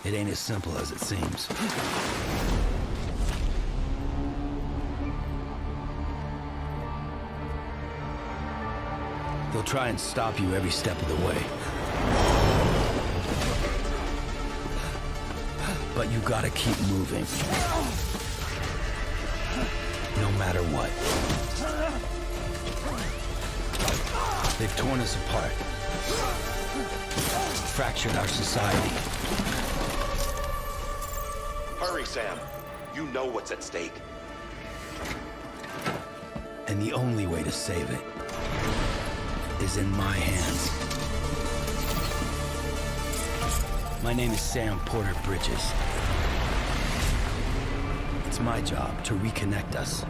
It ain't as simple as it seems. They'll try and stop you every step of the way. But you gotta keep moving. No matter what. They've torn us apart. Fractured our society. Hurry, Sam. You know what's at stake. And the only way to save it is in my hands. My name is Sam Porter Bridges. It's my job to reconnect us.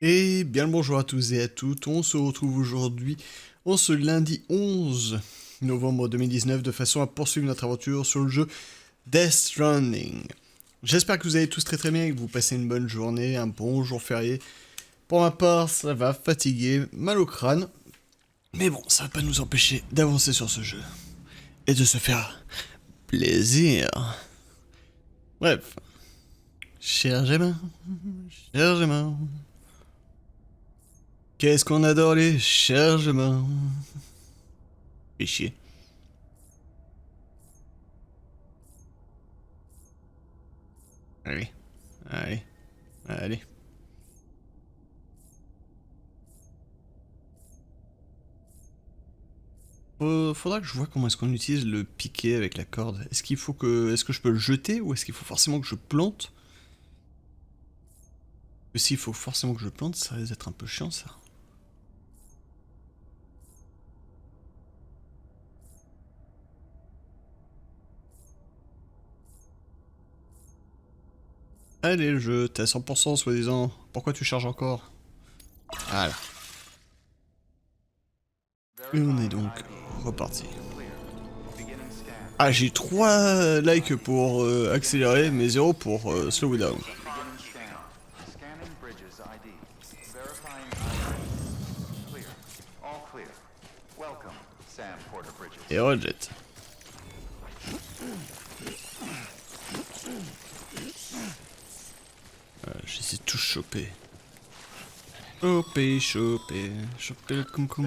Et bien le bonjour à tous et à toutes, on se retrouve aujourd'hui en ce lundi 11 novembre 2019 de façon à poursuivre notre aventure sur le jeu Death Stranding. J'espère que vous allez tous très bien et que vous passez une bonne journée, un bon jour férié. Pour ma part, ça va fatiguer, mal au crâne, mais bon, ça va pas nous empêcher d'avancer sur ce jeu et de se faire plaisir. Bref, cher Gemma, qu'est-ce qu'on adore les chargements. Fais chier. Allez. Faudra que je vois comment est-ce qu'on utilise le piquet avec la corde. Est-ce que je peux le jeter ou est-ce qu'il faut forcément que je plante? S'il faut forcément que je plante, ça risque d'être un peu chiant ça. Allez le jeu, t'es à 100% soi-disant. Pourquoi tu charges encore? Voilà. Et on est donc reparti. Ah, j'ai 3 likes pour accélérer, mais 0 pour slow down. Et rejet. J'essaie de tout choper. Choper le cum-cum.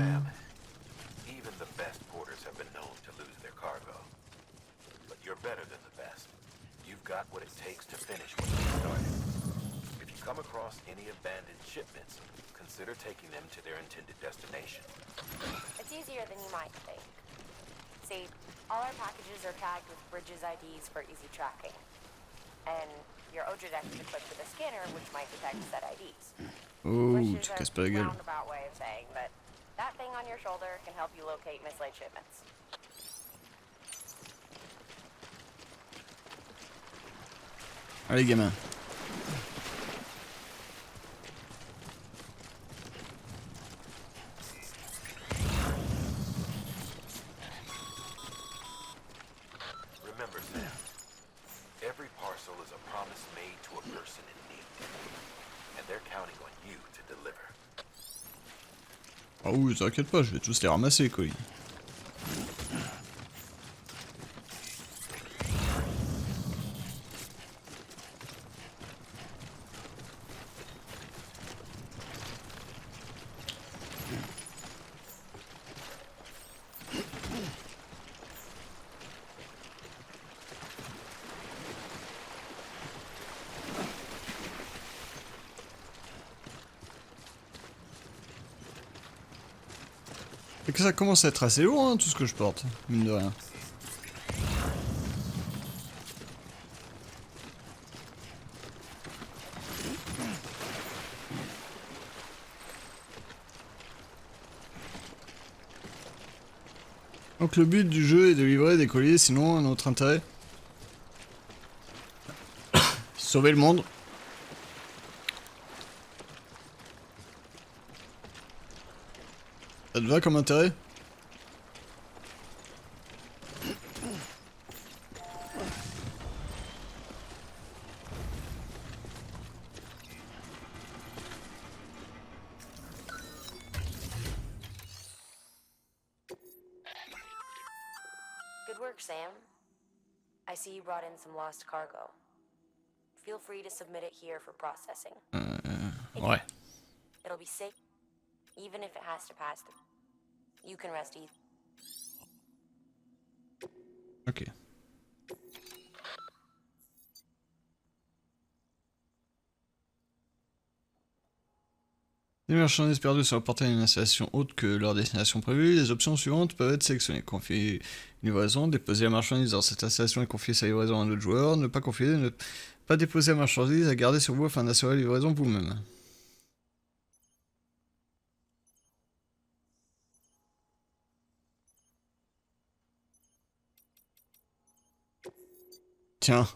Even the best porters have been known to lose their cargo. But you're better than the best. You've got what it takes to finish what you started. If you come across any abandoned shipments, consider taking them to their intended destination. It's easier than you might think. See, all our packages are tagged with Bridges IDs for easy tracking. And your Ojodex is equipped with a scanner which might detect said IDs. Oh, Which tu is casses a pas la gueule. roundabout way of saying that that thing on your shoulder can help you locate mislaid shipments. Allez gamin. Remember, Sam, every parcel is a promise made to a person in need. And they're counting on you to deliver. Ah oui, t'inquiète pas, je vais tous les ramasser, quoi. Et que ça commence à être assez lourd, hein, tout ce que je porte, mine de rien. Donc le but du jeu est de livrer des colis, sinon un autre intérêt. Sauver le monde. Ça te va comme intérêt? Sam, I see you brought in some lost cargo. Feel free to submit it here for processing. Ouais. It'll be safe, even if it has to pass through. You can rest easy. Ok. Les marchandises perdues sont apportées à une installation autre que leur destination prévue. Les options suivantes peuvent être sélectionnées. Confier une livraison, déposer la marchandise dans cette installation et confier sa livraison à un autre joueur. Ne pas confier, ne pas déposer la marchandise, à garder sur vous afin d'assurer la livraison vous-même. Tiens.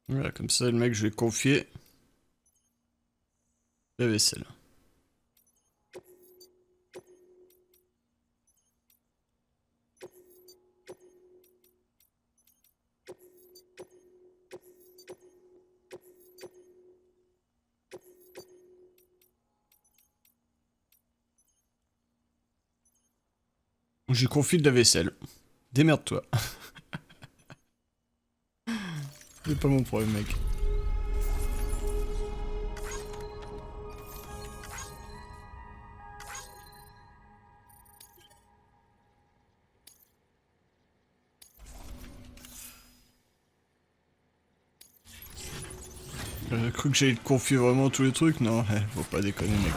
Voilà, comme ça, le mec, je vais confier la vaisselle. J'ai confie de la vaisselle. Démerde-toi. C'est pas mon problème, mec. J'ai cru que j'allais te confier vraiment tous les trucs, non, faut pas déconner, mec.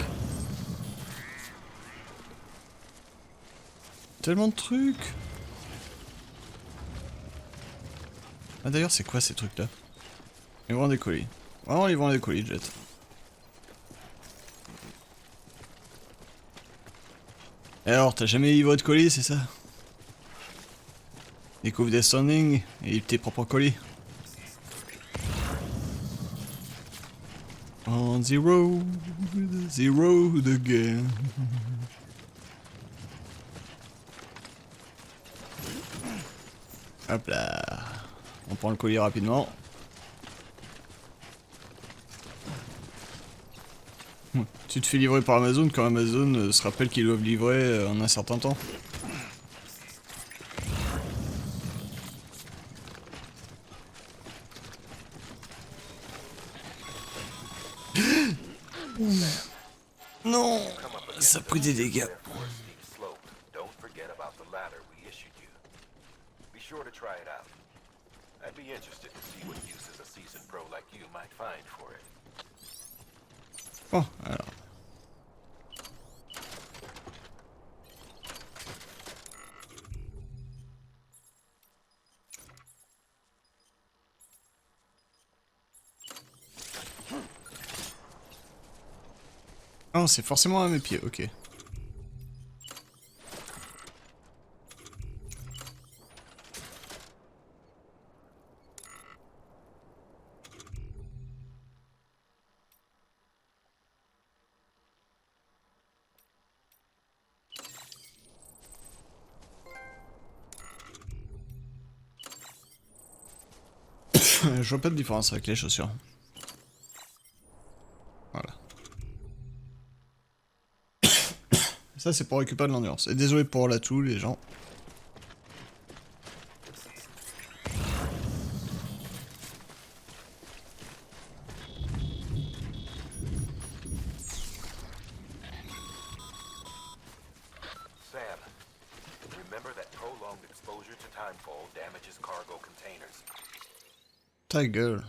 Tellement de trucs. Ah d'ailleurs, c'est quoi ces trucs-là? Ils vendent des colis. Vraiment, ils vendent des colis, Jet. Et alors, t'as jamais livré de colis, c'est ça? Découvre Death Stranding et livre tes propres colis. On the road again. Hop là. On prend le colis rapidement. Tu te fais livrer par Amazon quand Amazon se rappelle qu'ils doivent livrer en un certain temps. Non, ça a pris des dégâts. Don't forget about the ladder we issued you. Be sure to try it out. I'd be interested to see what uses a seasoned pro like you might find for it. Bon, alors. Oh, c'est forcément à mes pieds, ok. Je vois pas de différence avec les chaussures. Voilà. Ça c'est pour récupérer de l'endurance. Et désolé pour l'atout les gens. Sam, remember that prolonged exposure to timefall damages cargo containers. Ta gueule.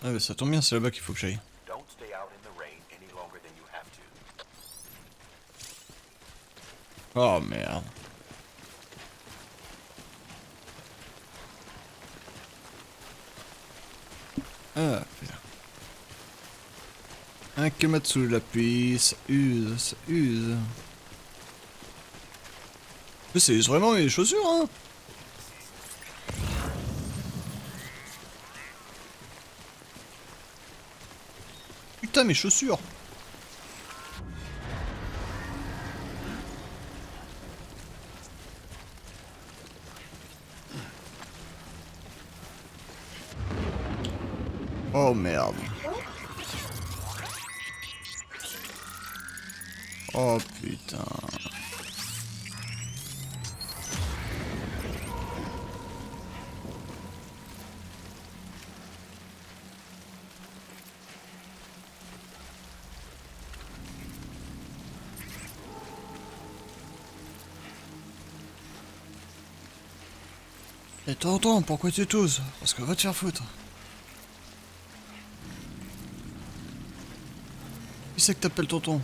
Ah bah ça tombe bien, c'est là-bas qu'il faut que j'aille. Don't stay out in the rain any longer than you have to. Oh merde. Ah putain. Un Kematsu la pluie, ça use, ça use. Mais c'est vraiment les chaussures hein. Putain mes chaussures. Oh merde. Oh putain. Et tonton, pourquoi tu tousses? Parce que va te faire foutre. Qui c'est que t'appelles tonton?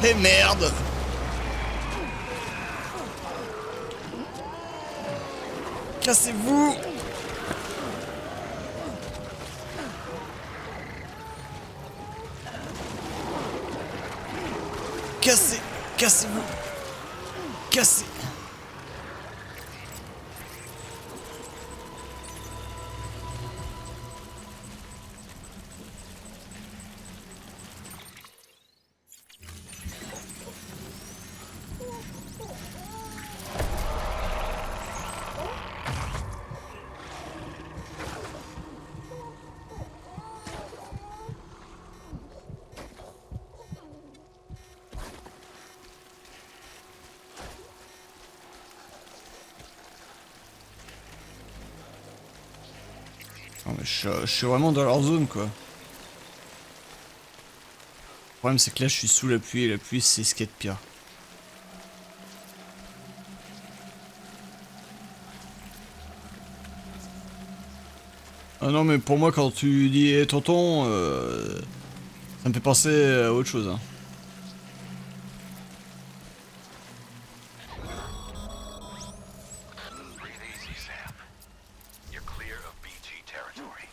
Eh merde! Cassez-vous! Cassez-vous! Cassez! Non mais je suis vraiment dans leur zone quoi. Le problème c'est que là je suis sous la pluie et la pluie c'est ce qu'il y a de pire. Ah non mais pour moi quand tu dis eh, tonton, ça me fait penser à autre chose. Hein. Breathe easy, Sam. You're clear of BG territory.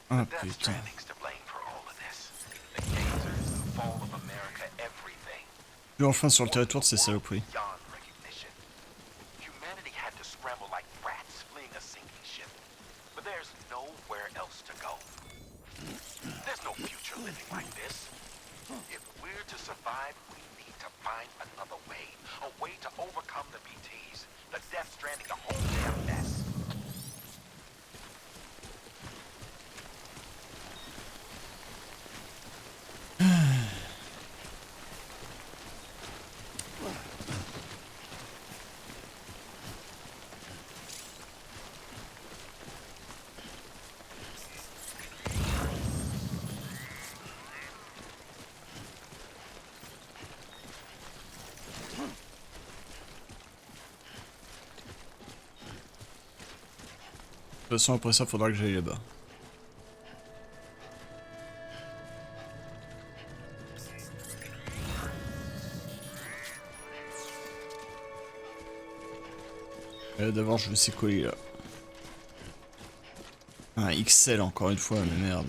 Ah Death putain. Stranding's to blame for all of this. The gazers, the fall of America, everything. Je suis enfin sur le territoire de ces saloperies. Beyond recognition. Humanity had to scramble like rats fleeing a sinking ship. But there's nowhere else to go. There's no future living like this. If we're to survive, we need to find another way. A way to overcome the BTs. The Death Stranding, the whole damn mess. De toute façon après ça faudra que j'aille là-bas. D'abord je veux ces colis là. Un XL encore une fois, mais merde.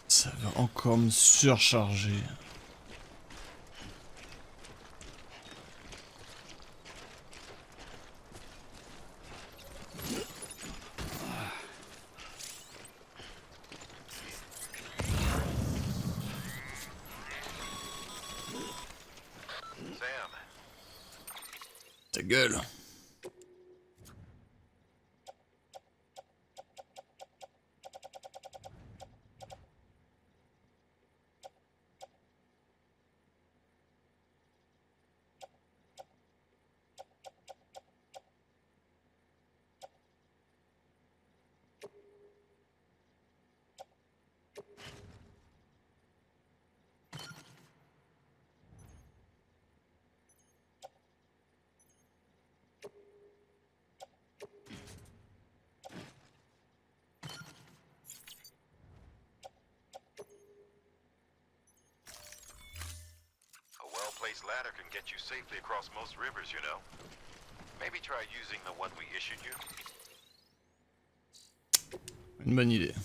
Ça va encore me surcharger. Sam, Ta gueule. base ladder can get you safely across most rivers, you know. Maybe try using the one we issued you. Une bonne idée.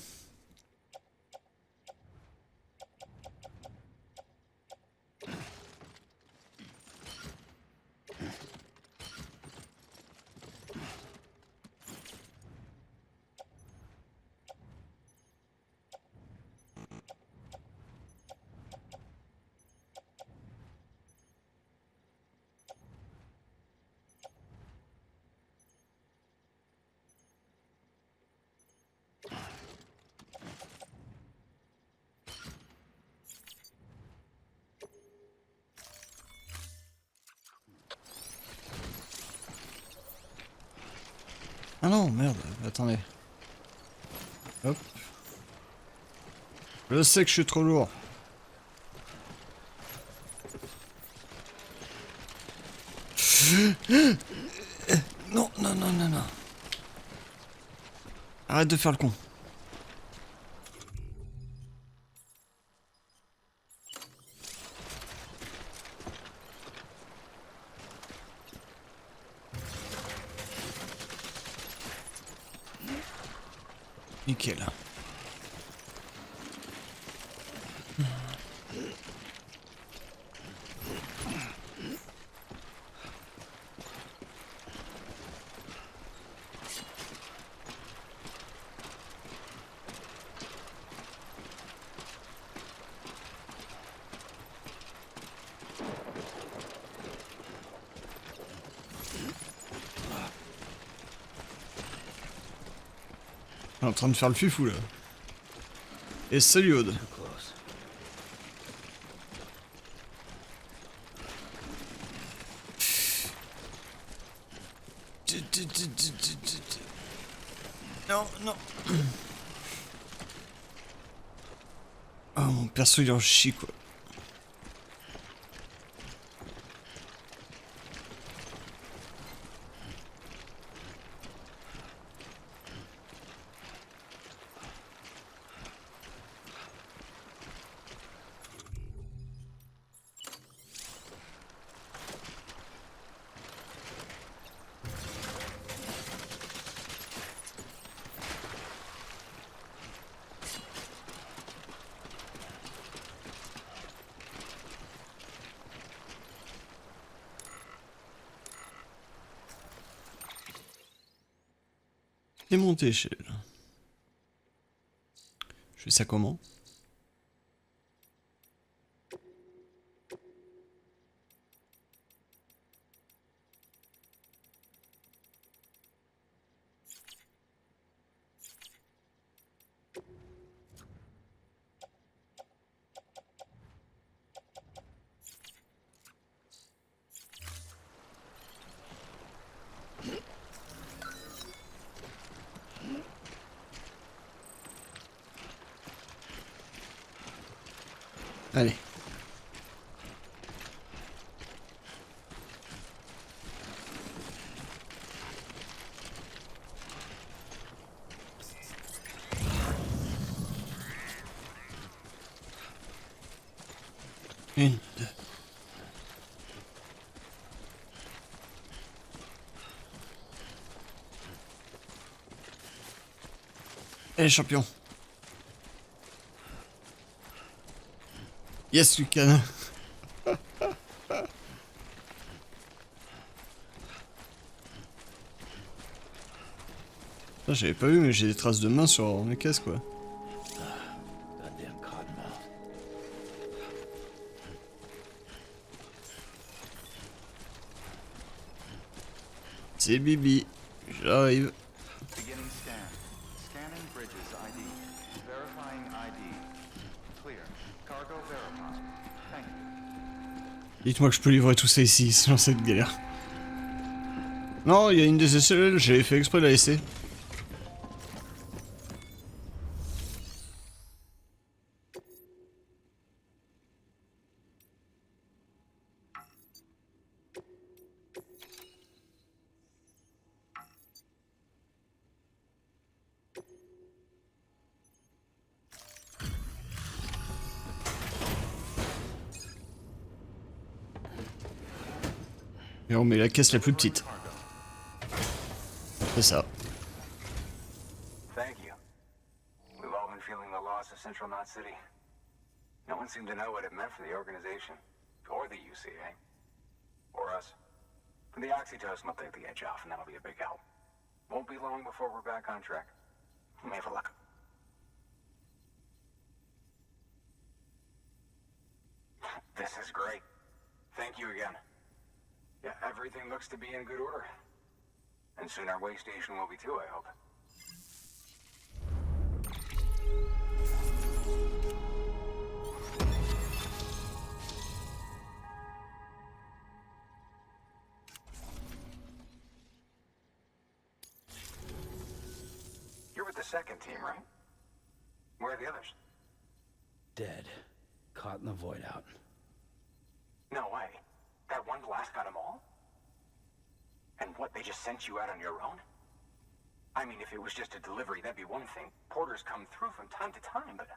Ah non, merde, attendez. Hop. Je sais que je suis trop lourd. Non, non, non, non, non. Arrête de faire le con. Nickel. On est en train de faire le fifou là. Et salut Aude. Non, non. Oh mon perso il en chie quoi. Démonter échelle. Je fais ça comment? Allez. Une, deux. Allez, champion. Yes, you can. J'avais pas vu, mais j'ai des traces de main sur mes caisses, quoi. C'est Bibi. J'arrive. Beginning scan. Scanning bridges ID. Verifying ID. Clear. Cargo verified. Thank you. Dites-moi que je peux livrer tout ça ici, sinon c'est une galère. Non, il y a une des SLL, j'avais fait exprès de la laisser. Et on met la caisse la plus petite. C'est ça. Thank you. We've all been feeling the loss of Central Knot City. No one seemed to know what it meant for the organization. Or the UCA. Or us. The oxytocin will take the edge off, and that'll be a big help. Won't be long before we're back on track. We may have a luck. This is great. Thank you again. Yeah, everything looks to be in good order. And soon our way station will be too, I hope. You're with the second team, right? Where are the others? Dead. Caught in the void out. No way. That one blast got them all? And what, they just sent you out on your own? I mean, if it was just a delivery, that'd be one thing. Porters come through from time to time, but...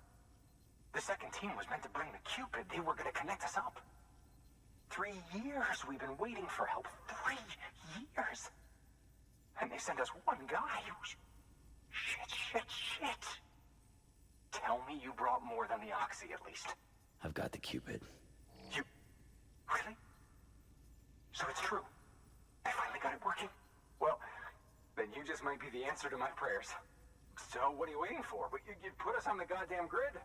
The second team was meant to bring the Cupid. They were gonna connect us up. 3 years we've been waiting for help. 3 years! And they sent us one guy. Shit. Tell me you brought more than the Oxy, at least. I've got the Cupid. You... Really? So it's true. I finally got it working. Well, then you just might be the answer to my prayers. So what are you waiting for? You'd put us on the goddamn grid.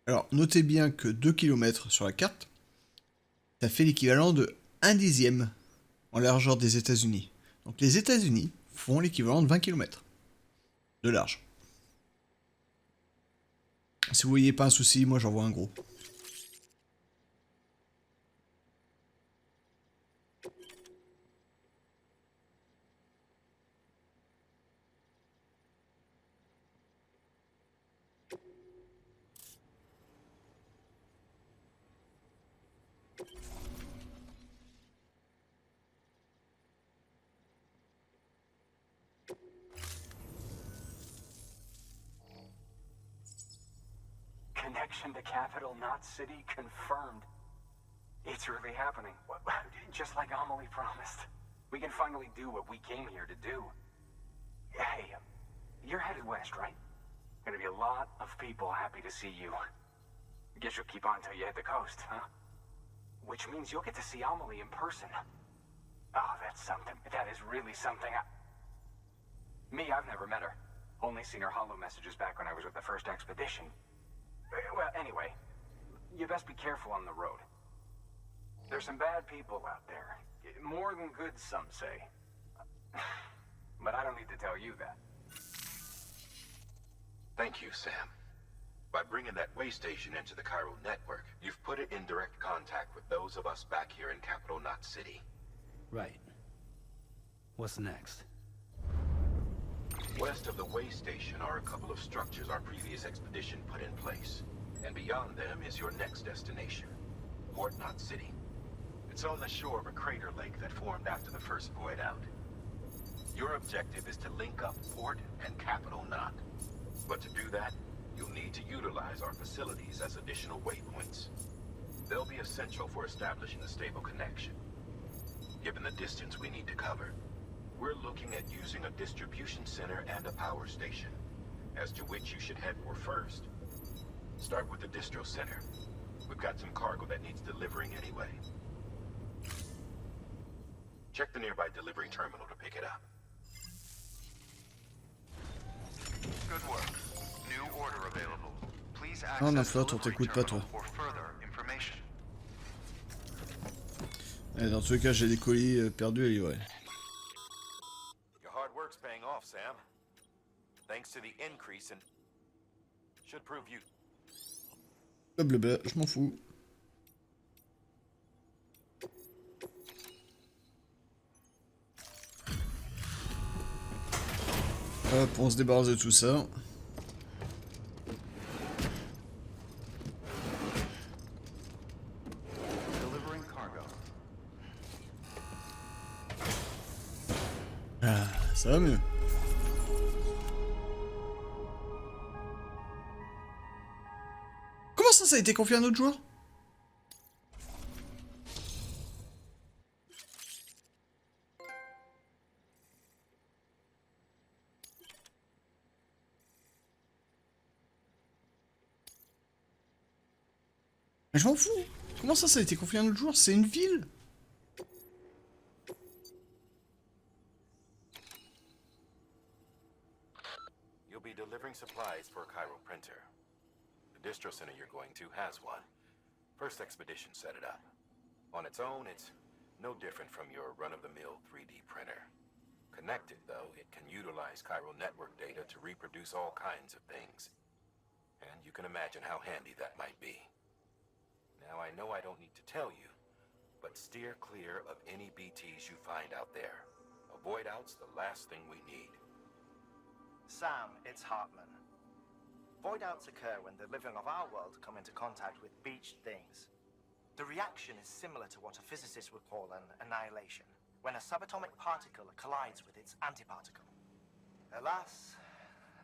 Alors, notez bien que 2 km sur la carte, ça fait l'équivalent de 1/10 en largeur des États-Unis. Donc les États-Unis font l'équivalent de 20 km de large. Si vous voyez pas un souci, moi j'en vois un gros. Connection to Capital Knot City confirmed. It's really happening. Just like Amelie promised. We can finally do what we came here to do. Hey, you're headed west, right? Gonna be a lot of people happy to see you. Guess you'll keep on till you hit the coast, huh? Which means you'll get to see Amelie in person. Oh, that's something. That is really something. Me, I've never met her. Only seen her holo messages back when I was with the first expedition. Well, anyway, you best be careful on the road. There's some bad people out there. More than good, some say. But I don't need to tell you that. Thank you, Sam. By bringing that way station into the Cairo network, you've put it in direct contact with those of us back here in Capital Knot City. Right. What's next? West of the way station are a couple of structures our previous expedition put in place. And beyond them is your next destination, Port Knot City. It's on the shore of a crater lake that formed after the first void out. Your objective is to link up Port and Capital Knot. But to do that, you'll need to utilize our facilities as additional waypoints. They'll be essential for establishing a stable connection. Given the distance we need to cover, we're looking at using a distribution center and a power station, as to which you should head for first. Start with the distro center. We've got some cargo that needs delivering anyway. Check the nearby delivery terminal to pick it up. Good work. New order available. Please Non, la access flotte, on delivery t'écoute pas, toi. terminal for further information. Dans tous les cas, j'ai des colis perdus à livrer. Your hard work's paying Sam. Thanks to the increase in... Should prove you... Blablabla, je m'en fous. Hop, on se débarrasse de tout ça. Delivering cargo. Ah, ça va mieux. Comment ça a été confié à un autre joueur? Mais je m'en fous. Comment ça a été confié à un autre joueur? C'est une ville. You'll be delivering supplies for a Cairo printer. The distro center you're going to has one. First expedition set it up. On its own, it's no different from your run-of-the-mill 3D printer. Connected, though, it can utilize Cairo network data to reproduce all kinds of things. And you can imagine how handy that might be. Now, I know I don't need to tell you, but steer clear of any BTs you find out there. Avoid out's the last thing we need. Sam, it's Hartman. Void outs occur when the living of our world come into contact with beached things. The reaction is similar to what a physicist would call an annihilation, when a subatomic particle collides with its antiparticle. Alas,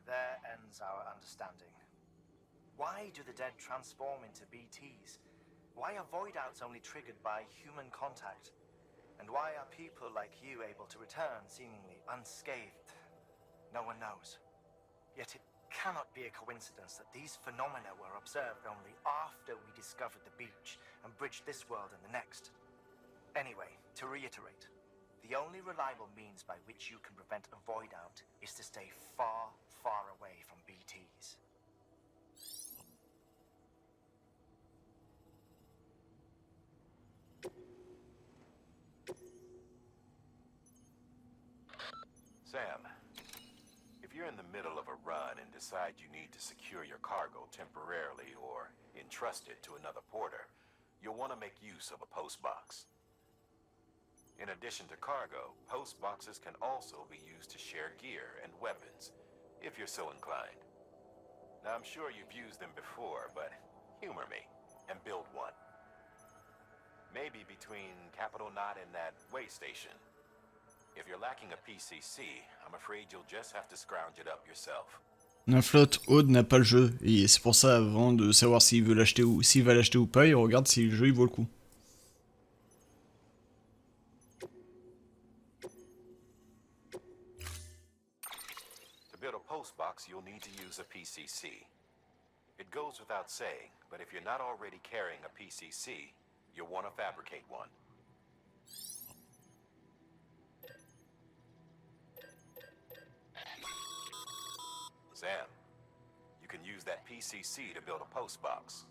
there ends our understanding. Why do the dead transform into BTs? Why are void outs only triggered by human contact? And why are people like you able to return seemingly unscathed? No one knows. Yet it cannot be a coincidence that these phenomena were observed only after we discovered the beach and bridged this world and the next. Anyway, to reiterate, the only reliable means by which you can prevent a void out is to stay far, far away from BTs. Sam, if you're in the middle of a run and decide you need to secure your cargo temporarily or entrust it to another porter, you'll want to make use of a post box. In addition to cargo, post boxes can also be used to share gear and weapons, if you're so inclined. Now, I'm sure you've used them before, but humor me and build one. Maybe between Capital Knot and that way station. If you're lacking a PCC, I'm afraid you'll just have to scrounge it up yourself. La flotte Aude n'a pas le jeu, et c'est pour ça, avant de savoir s'il veut l'acheter ou s'il va l'acheter ou pas, il regarde si le jeu il vaut le coup. To build a post box, you'll need to use a PCC. It goes without saying, but if you're not already carrying a PCC, you'll want to fabricate one. Sam, you can use that PCC to build a post box.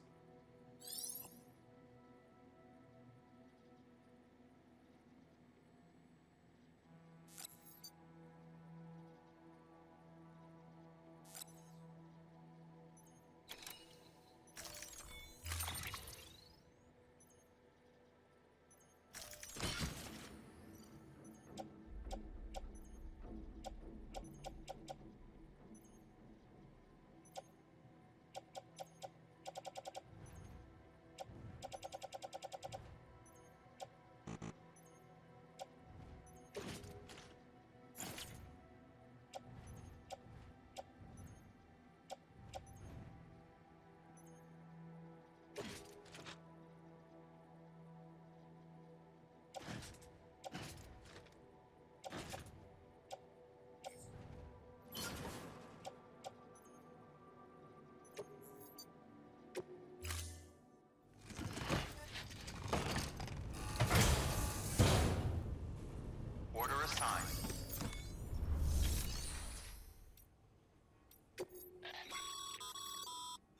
Order assigned.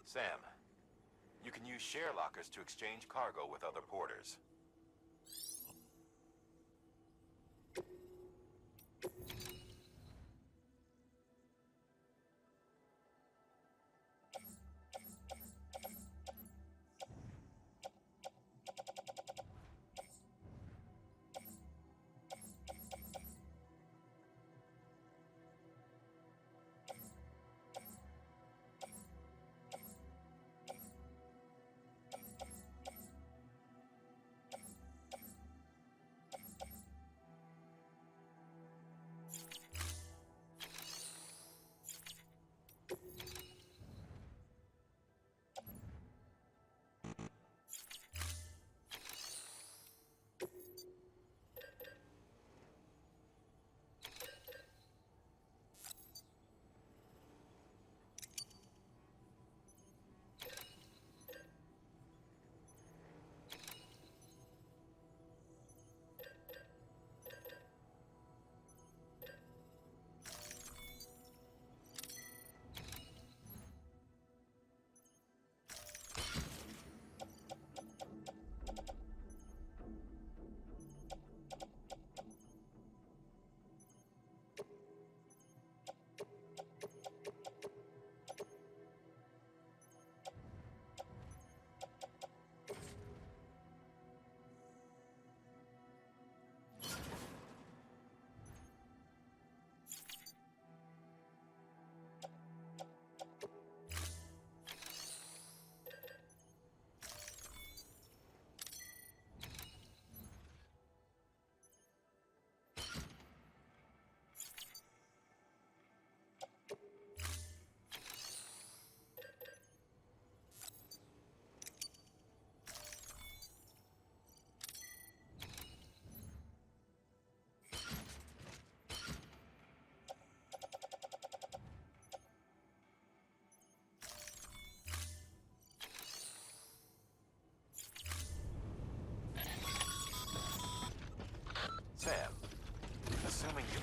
Sam, you can use share lockers to exchange cargo with other porters.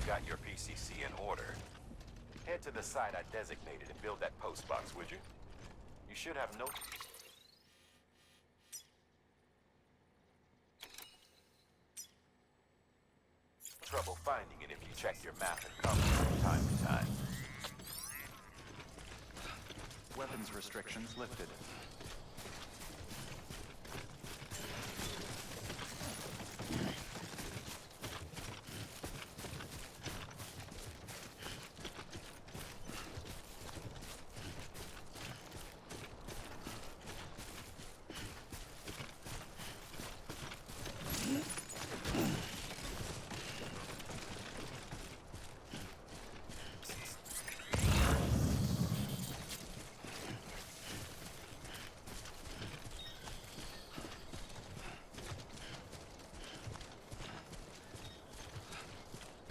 you've got your PCC in order, head to the site I designated and build that post box, would you? You should have no trouble finding it if you check your map and compass from time to time. Weapons restrictions lifted.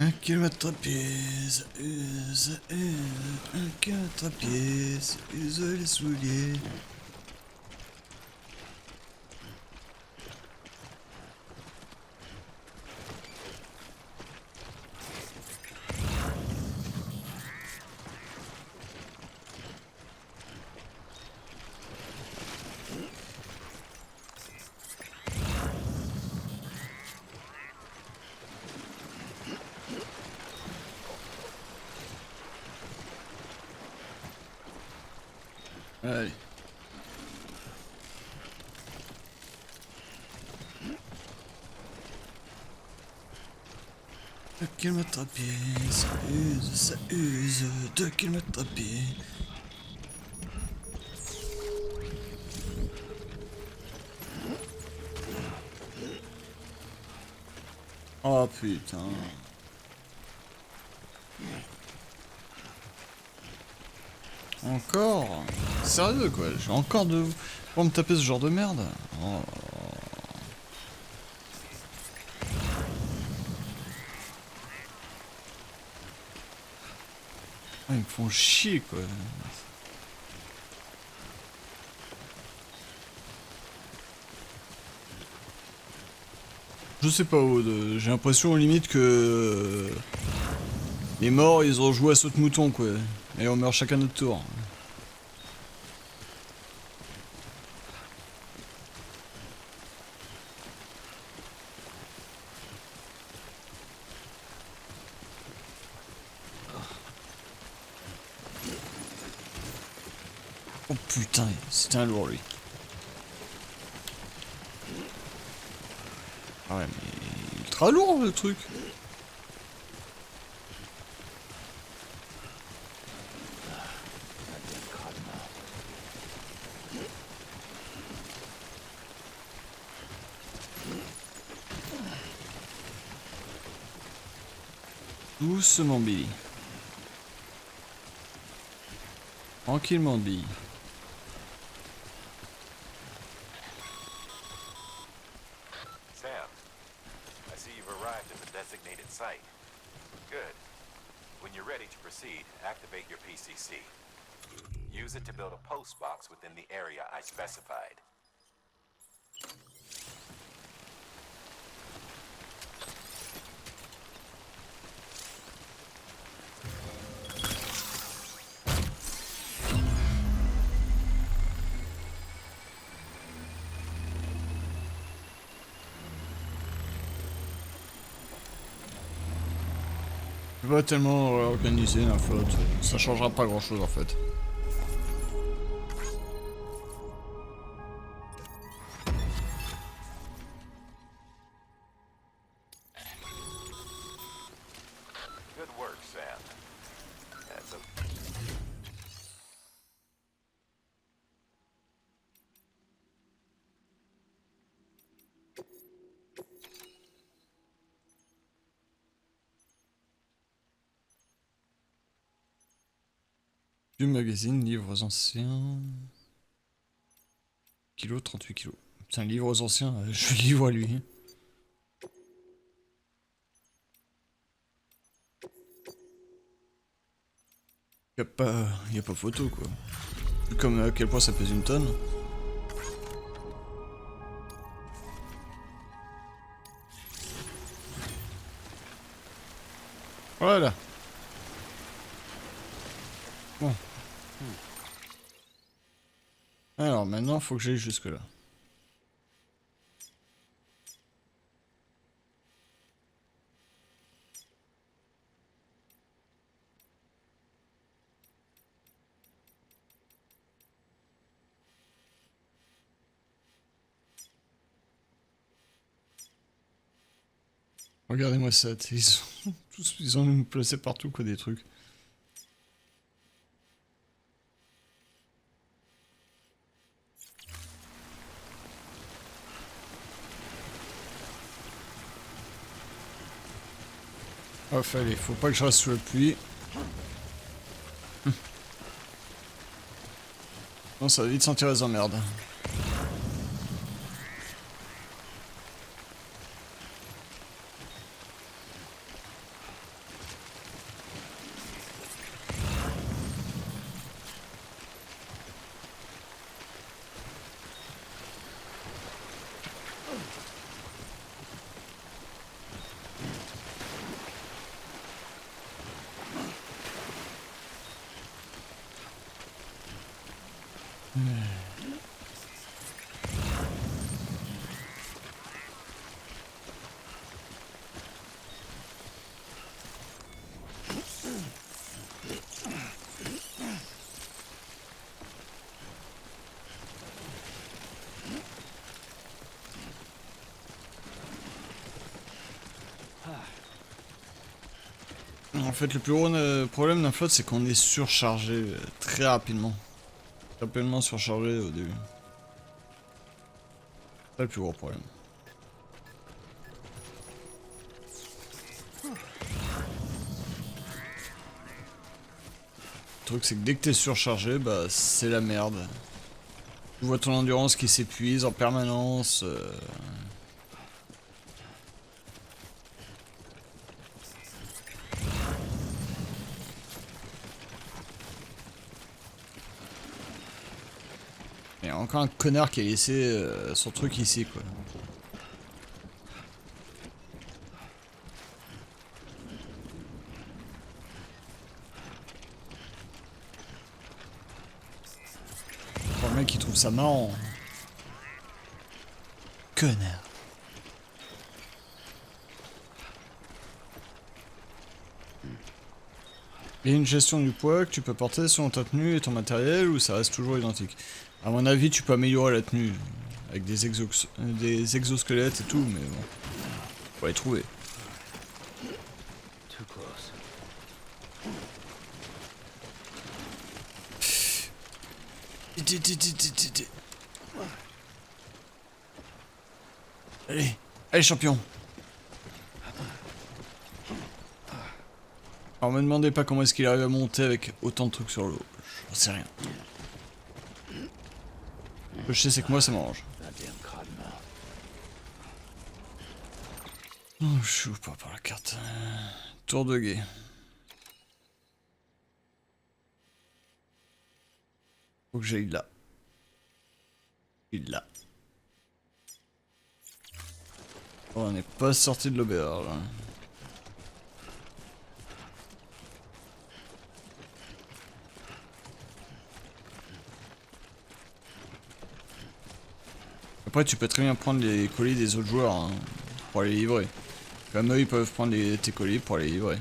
Un kilomètre à pièce, use, un kilomètre à pièce, use les souliers. Allez. Un kilomètre à pied, ça use, 2 kilomètres à pied. Oh putain. Encore? Sérieux quoi, j'ai encore de... Pour me taper ce genre de merde? Oh. Ah, ils me font chier quoi. Je sais pas Aude, j'ai l'impression limite que... Les morts ils ont joué à saute mouton quoi. Et on meurt chacun notre tour. Oh putain, c'était un lourd lui. Ah ouais mais... ultra lourd le truc. Doucement Billy. Tranquillement Billy. Sam, I see you've arrived at the designated site. Good. When you're ready to proceed, activate your PCC. Use it to build a post box within the area I specified. Je vais pas tellement organiser la flotte, ça changera pas grand chose en fait. Good work, Sam. That's a... Du magazine, livres anciens... Kilo, 38 kilos. Putain, livres anciens, je livre à lui. Y a pas photo quoi. Comme à quel point ça pèse une tonne. Voilà. Bon. Alors maintenant, faut que j'aille jusque là. Regardez-moi ça, ils ont nous placé partout quoi des trucs. Oh, fallait, faut pas que je reste sous la pluie. Non, ça va vite sentir les emmerdes. En fait, le plus gros problème d'un flotte, c'est qu'on est surchargé très rapidement. Rapidement surchargé au début. C'est le plus gros problème. Le truc, c'est que dès que t'es surchargé, bah c'est la merde. Tu vois ton endurance qui s'épuise en permanence. Il y a encore un connard qui a laissé son truc ici, quoi. Oh, le mec, il trouve ça marrant. Connard. Il y a une gestion du poids que tu peux porter selon ta tenue et ton matériel ou ça reste toujours identique. À mon avis, tu peux améliorer la tenue avec des exosquelettes et tout, mais bon, faut les trouver. Too close. Allez, allez champion. Alors me demandez pas comment est-ce qu'il arrive à monter avec autant de trucs sur l'eau. J'en sais rien. Ce que je sais c'est que moi ça m'arrange. Oh, je suis pas par la carte. Tour de guet. Faut que j'aille là. Il là. Oh, on n'est pas sorti de l'auberge. Après, tu peux très bien prendre les colis des autres joueurs hein, pour aller les livrer. Comme eux, ils peuvent prendre tes colis pour aller les livrer.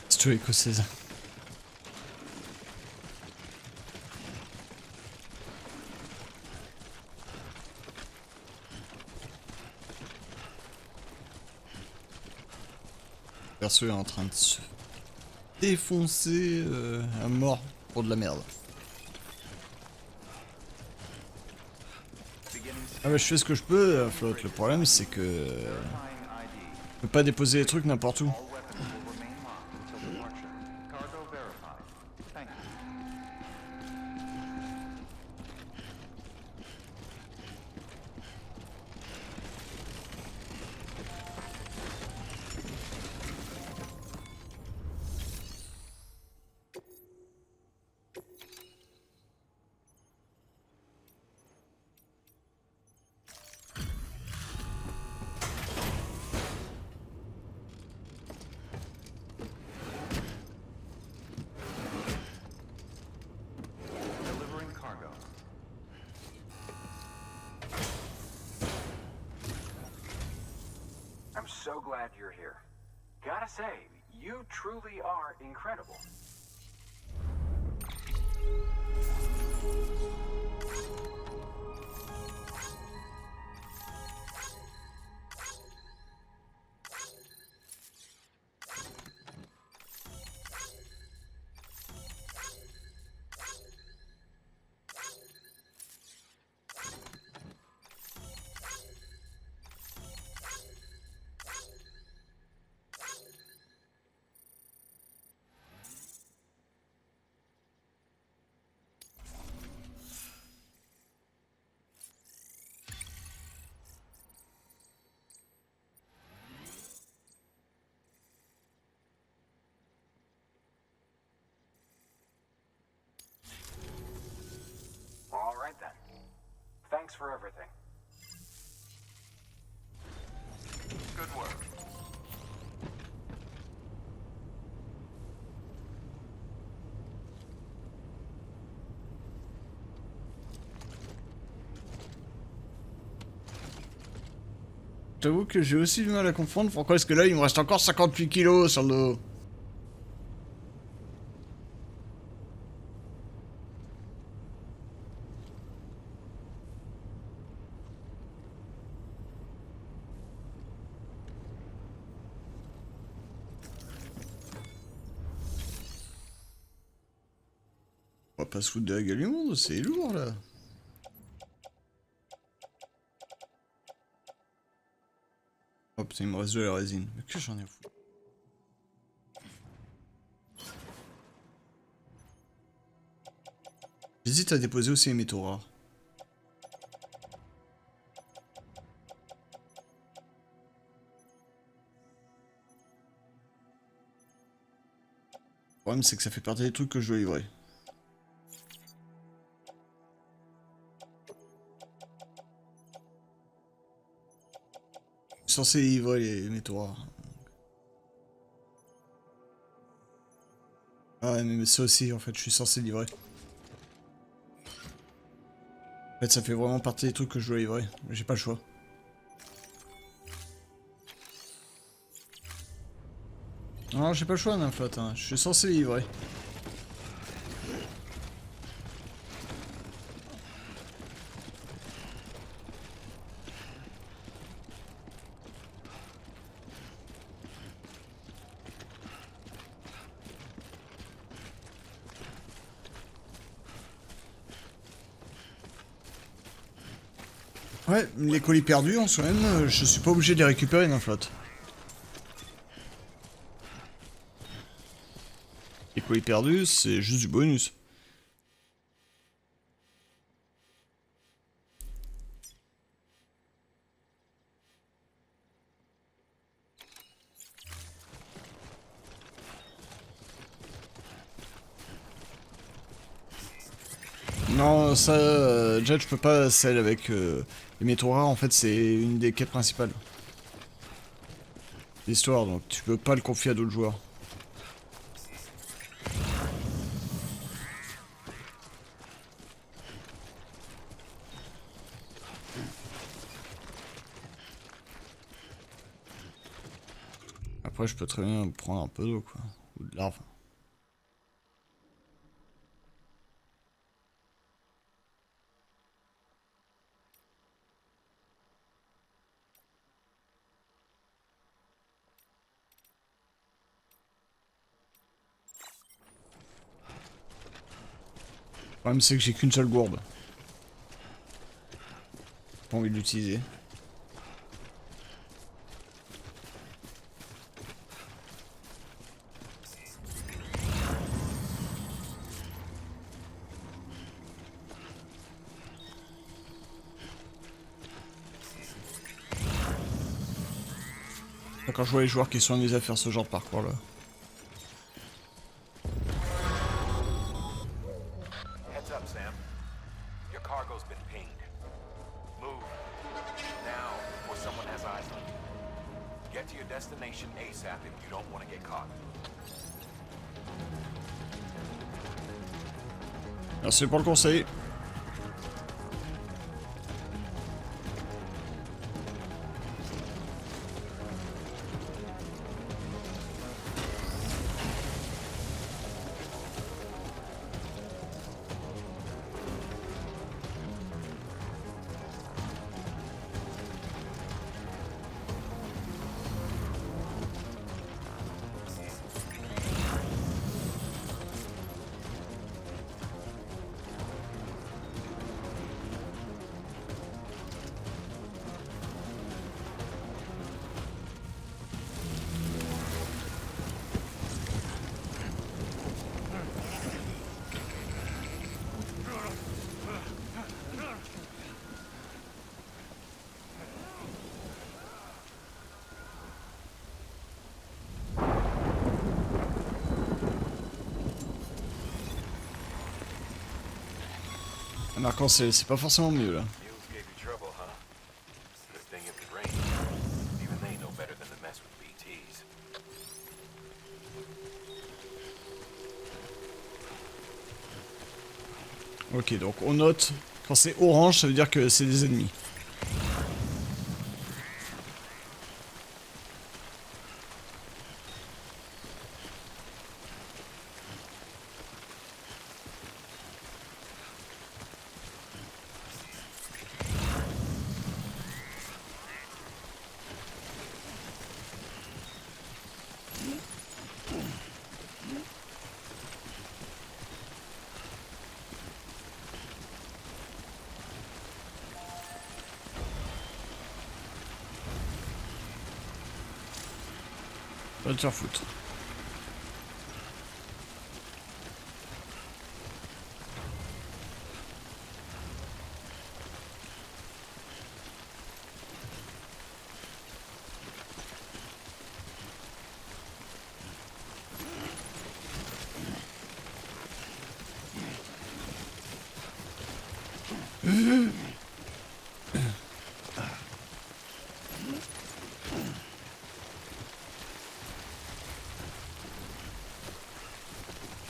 C'est tout écossaise. Perso est en train de se défoncer à mort pour de la merde. Ah bah je fais ce que je peux, la flotte. Le problème c'est que je peux pas déposer les trucs n'importe où. All weapons will remain locked until departure. Cargo verified. Thank you. Delivering cargo. I'm so glad you're here. Gotta say, you truly are incredible. All right then. Thanks for everything. Good work. J'avoue que j'ai aussi du mal à comprendre pourquoi est-ce que là il me reste encore 58 kilos sur le dos. On va pas se foutre de la gueule du monde, c'est lourd là. Oh putain, il me reste de la résine. Mais que j'en ai foutu. J'hésite à déposer aussi les métaux rares. Le problème c'est que ça fait partie des trucs que je dois livrer. Je suis censé livrer les métaux rares. Ah ouais, mais ça aussi en fait, je suis censé livrer. En fait ça fait vraiment partie des trucs que je dois livrer. J'ai pas le choix. Non, j'ai pas le choix, Nymphote, hein. Je suis censé livrer. Ouais, les colis perdus en soi-même, je suis pas obligé de les récupérer, Nymphote. Les colis perdus, c'est juste du bonus. Non, ça, Jet, je peux pas celle avec les métaux rares, en fait, c'est une des quêtes principales. L'histoire, donc tu peux pas le confier à d'autres joueurs. Après, je peux très bien prendre un peu d'eau, quoi. Ou de l'arbre. problème c'est que j'ai qu'une seule gourde. Pas envie de l'utiliser. Quand je vois les joueurs qui sont amusés à faire ce genre de parcours là. Heads up, Sam. Your cargo's been pinged. Move. Now, before someone has eyes on you. Get to your destination ASAP if you don't want to get caught. Merci pour le conseil. Marquant, c'est pas forcément mieux là. Mules gave you trouble, huh? Good thing it was raining. Even they know better than to mess with BTs. Ok, donc on note, quand c'est orange, ça veut dire que c'est des ennemis. Va te faire foutre.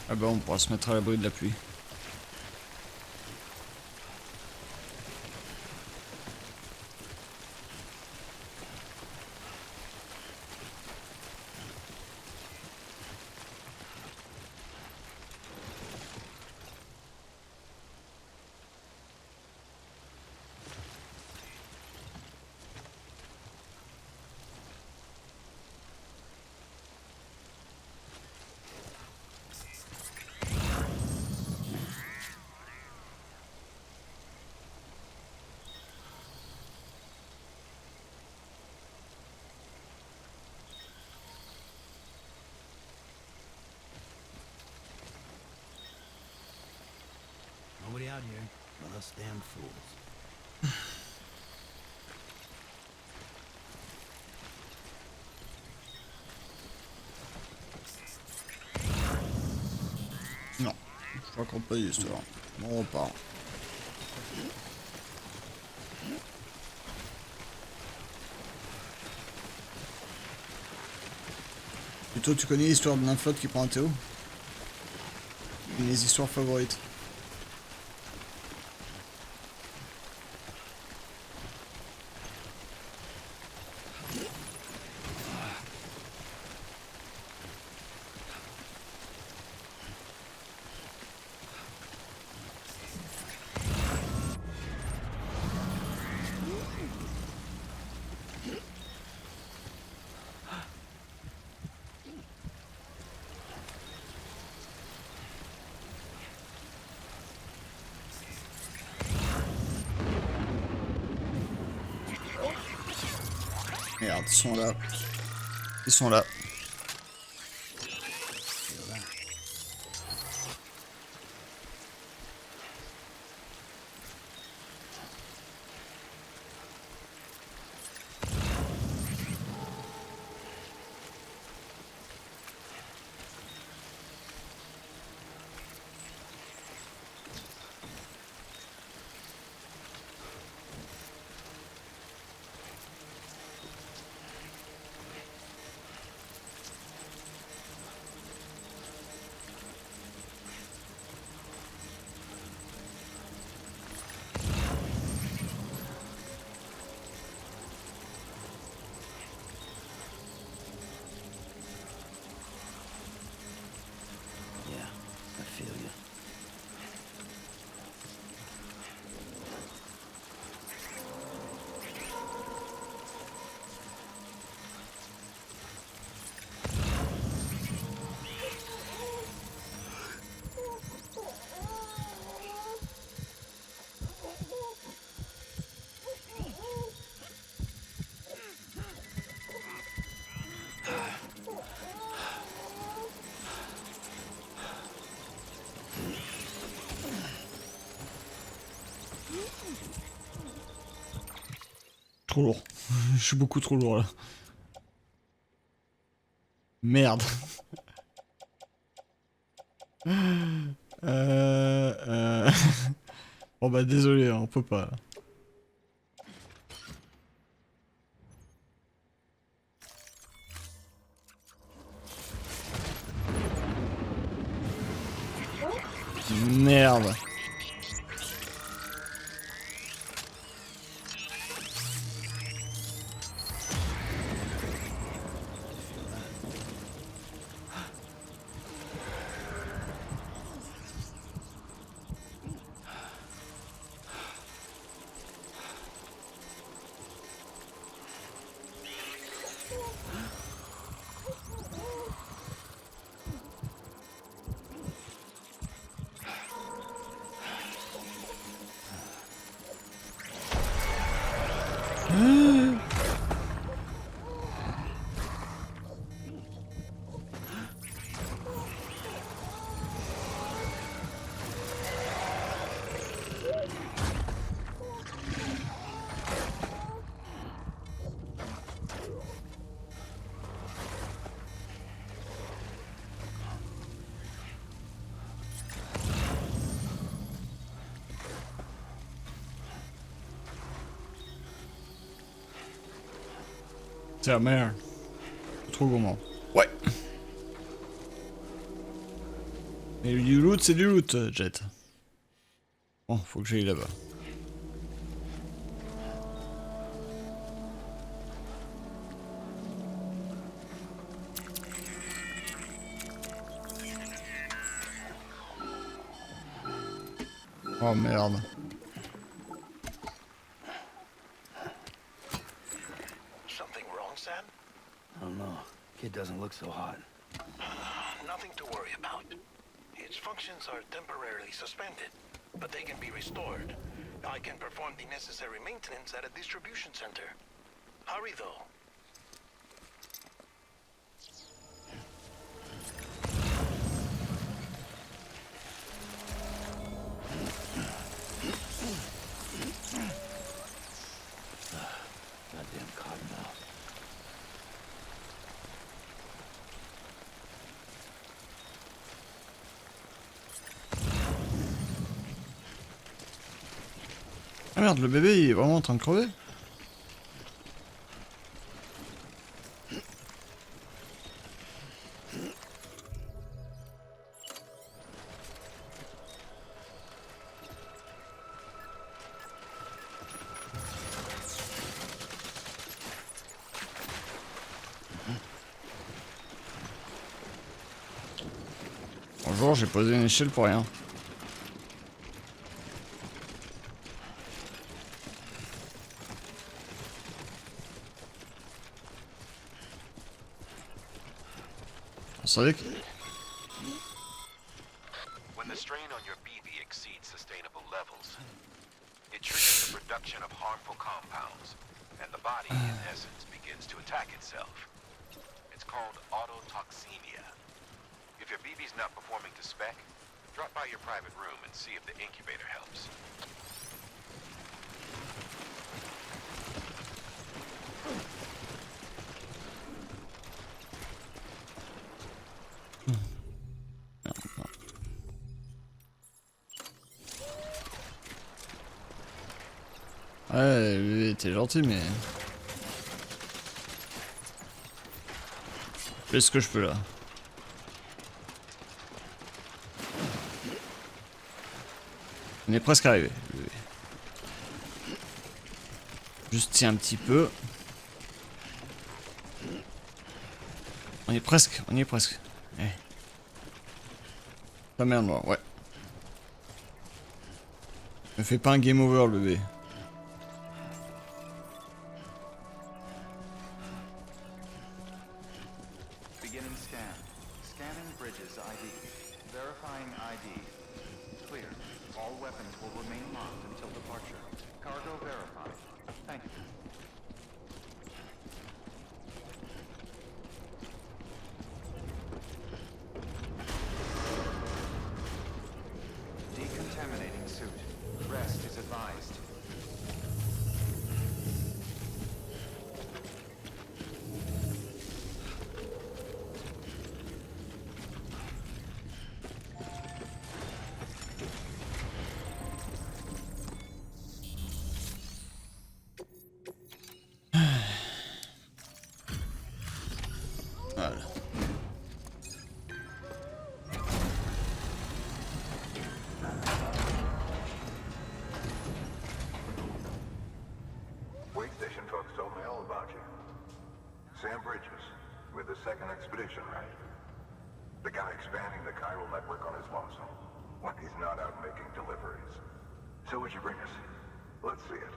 Ah bah on pourra se mettre à l'abri de la pluie. Nobody out here but us damn fools. Non, je raconte pas d'histoire. Bon, on repart. Plutôt, tu connais l'histoire de l'inflotte qui prend un Théo? Une des histoires favorites. Merde, ils sont là. Ils sont là. Yeah, I feel you. Trop lourd. Je suis beaucoup trop lourd là. Merde. Bon bah désolé, hein, on peut pas. Merde. C'est la merde. Trop gourmand. Ouais. Mais du loot, c'est du loot, Jet. Bon, faut que j'aille là-bas. Oh merde. Something wrong, Sam? I don't know. Kid doesn't look so hot. Nothing to worry about. Its functions are temporarily suspended, but they can be restored. I can perform the necessary maintenance at a distribution center. Hurry, though. Goddamn cottonmouth. Ah merde, le bébé il est vraiment en train de crever. Bonjour, j'ai posé une échelle pour rien. On savait que... When the strain on your BB exceeds sustainable levels, it triggers the production of harmful compounds, and the body, in essence, begins to If your BB's not performing to spec, drop by your private room and see if the incubator helps. Ouais, lui, t'es gentil, mais... Je fais ce que je peux, là. On est presque arrivé. Juste tiens un petit peu. On y est presque, on y est presque. Eh. Pas mer noire, ouais. Ne fais pas un game over, le bébé. Beginning scan. Scanning bridges ID. Verifying ID. Clear. All weapons will remain locked until departure. Cargo verified. Thank you. Decontaminating suit. Rest is advised. Voilà. Wait station folks told me all about you. Sam Bridges, with the second expedition, right? The guy expanding the chiral network on his lonesome, when he's not out making deliveries. So what'd you bring us? Let's see it.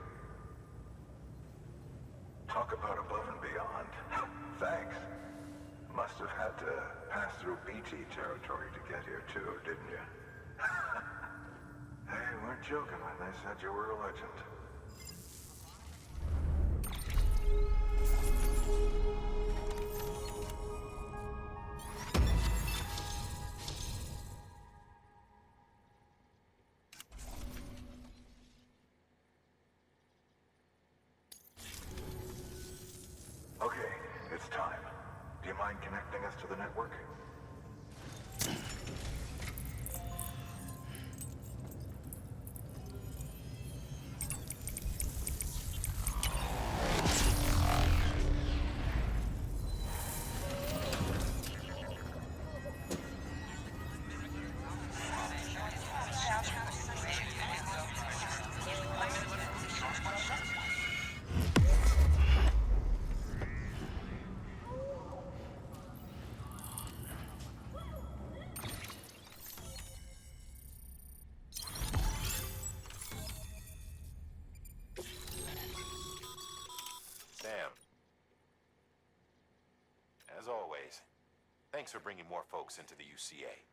Talk about above and beyond. Thanks. Must have had to pass through BT territory to get here too, didn't you? They weren't joking when they said you were a legend. Okay, it's time. Do you mind connecting us to the network? Sam. As always, thanks for bringing more folks into the UCA.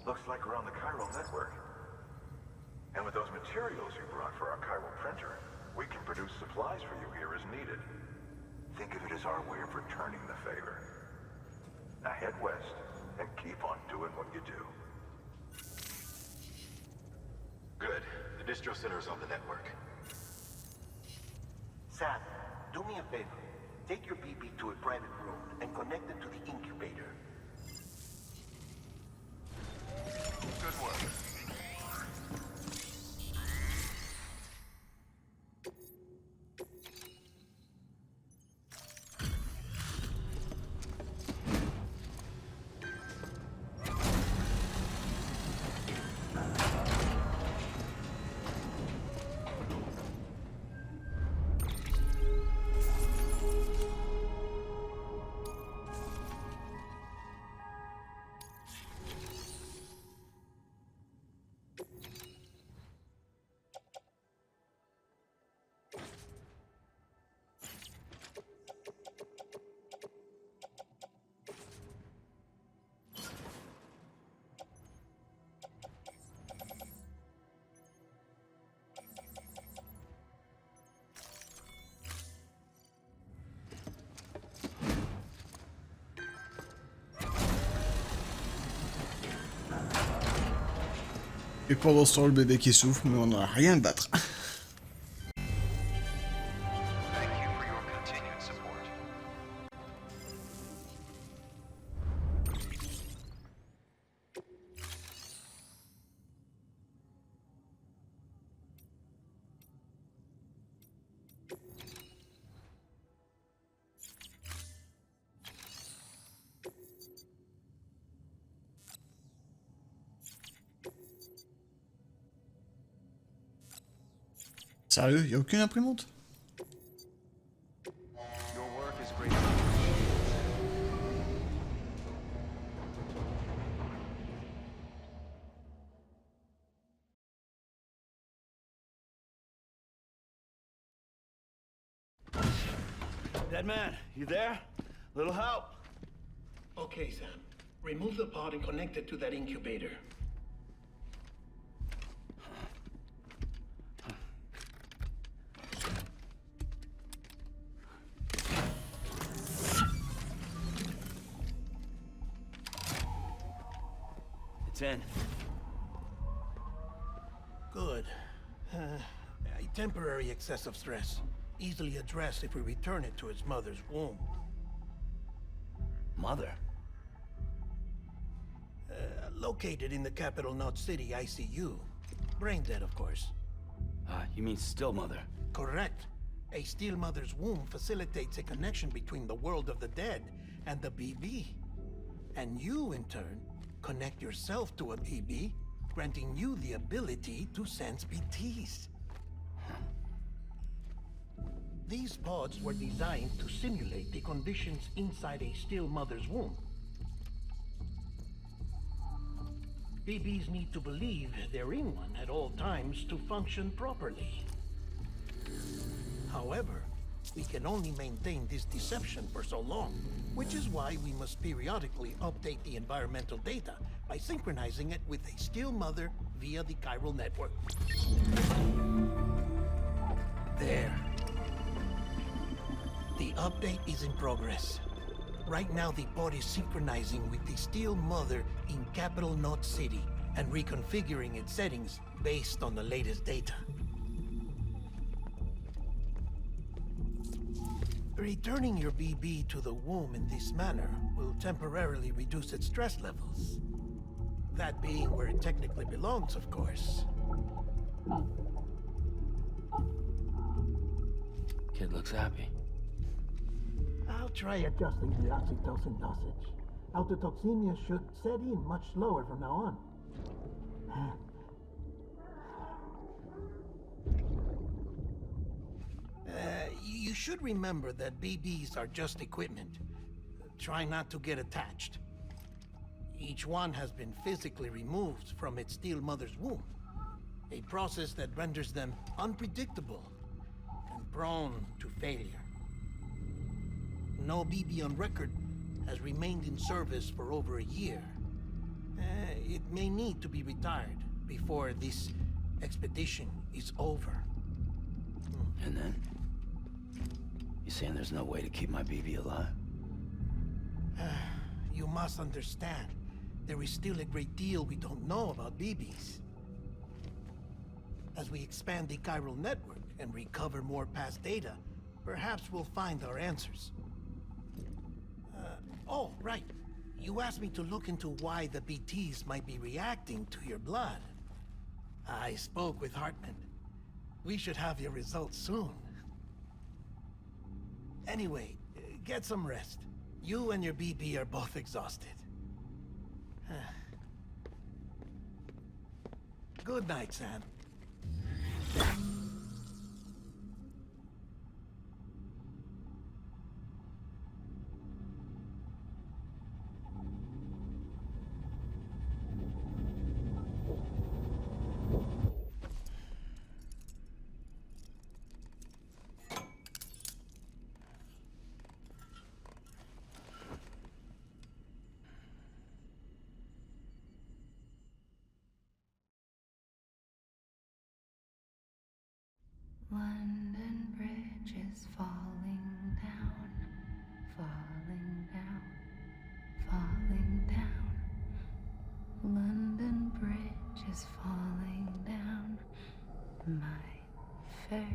Looks like we're on the chiral network. And with those materials you brought for our chiral printer, we can produce supplies for you here as needed. Think of it as our way of returning the favor. Now head west and keep on doing what you do. Good. The distro center's on the network. Sam, do me a favor. Take your BB to a private room and connect it to the incubator. Good work. Et pendant ce temps, le bébé qui souffre, mais on n'a rien à battre. Thank you for your continued support. Sérieux, y a aucune imprimante? Your work is great. Dead man, you there? Little help? Okay, Sam. Remove the pod and connect it to that incubator. It's in. Good. A temporary excessive stress. Easily addressed if we return it to its mother's womb. Mother? Located in the capital Knot City ICU. Brain dead, of course. You mean still mother? Correct. A steel mother's womb facilitates a connection between the world of the dead and the BB. And you, in turn, connect yourself to a BB, granting you the ability to sense BTs. These pods were designed to simulate the conditions inside a still mother's womb. BBs need to believe they're in one at all times to function properly. However, we can only maintain this deception for so long, which is why we must periodically update the environmental data by synchronizing it with a still mother via the chiral network. There. The update is in progress. Right now, the pod is synchronizing with the Steel Mother in Capital Knot City and reconfiguring its settings based on the latest data. Returning your BB to the womb in this manner will temporarily reduce its stress levels. That being where it technically belongs, of course. Kid looks happy. I'll try adjusting the oxytocin dosage. Autotoxemia should set in much slower from now on. You should remember that BBs are just equipment. Try not to get attached. Each one has been physically removed from its steel mother's womb. A process that renders them unpredictable and prone to failure. No BB on record has remained in service for over a year. It may need to be retired before this expedition is over. And then? You saying there's no way to keep my BB alive? You must understand, there is still a great deal we don't know about BBs. As we expand the chiral network and recover more past data, perhaps we'll find our answers. Oh, right. You asked me to look into why the BTs might be reacting to your blood. I spoke with Hartman. We should have your results soon. Anyway, get some rest. You and your BB are both exhausted. Good night, Sam. London Bridge is falling down, falling down, falling down. London Bridge is falling my fair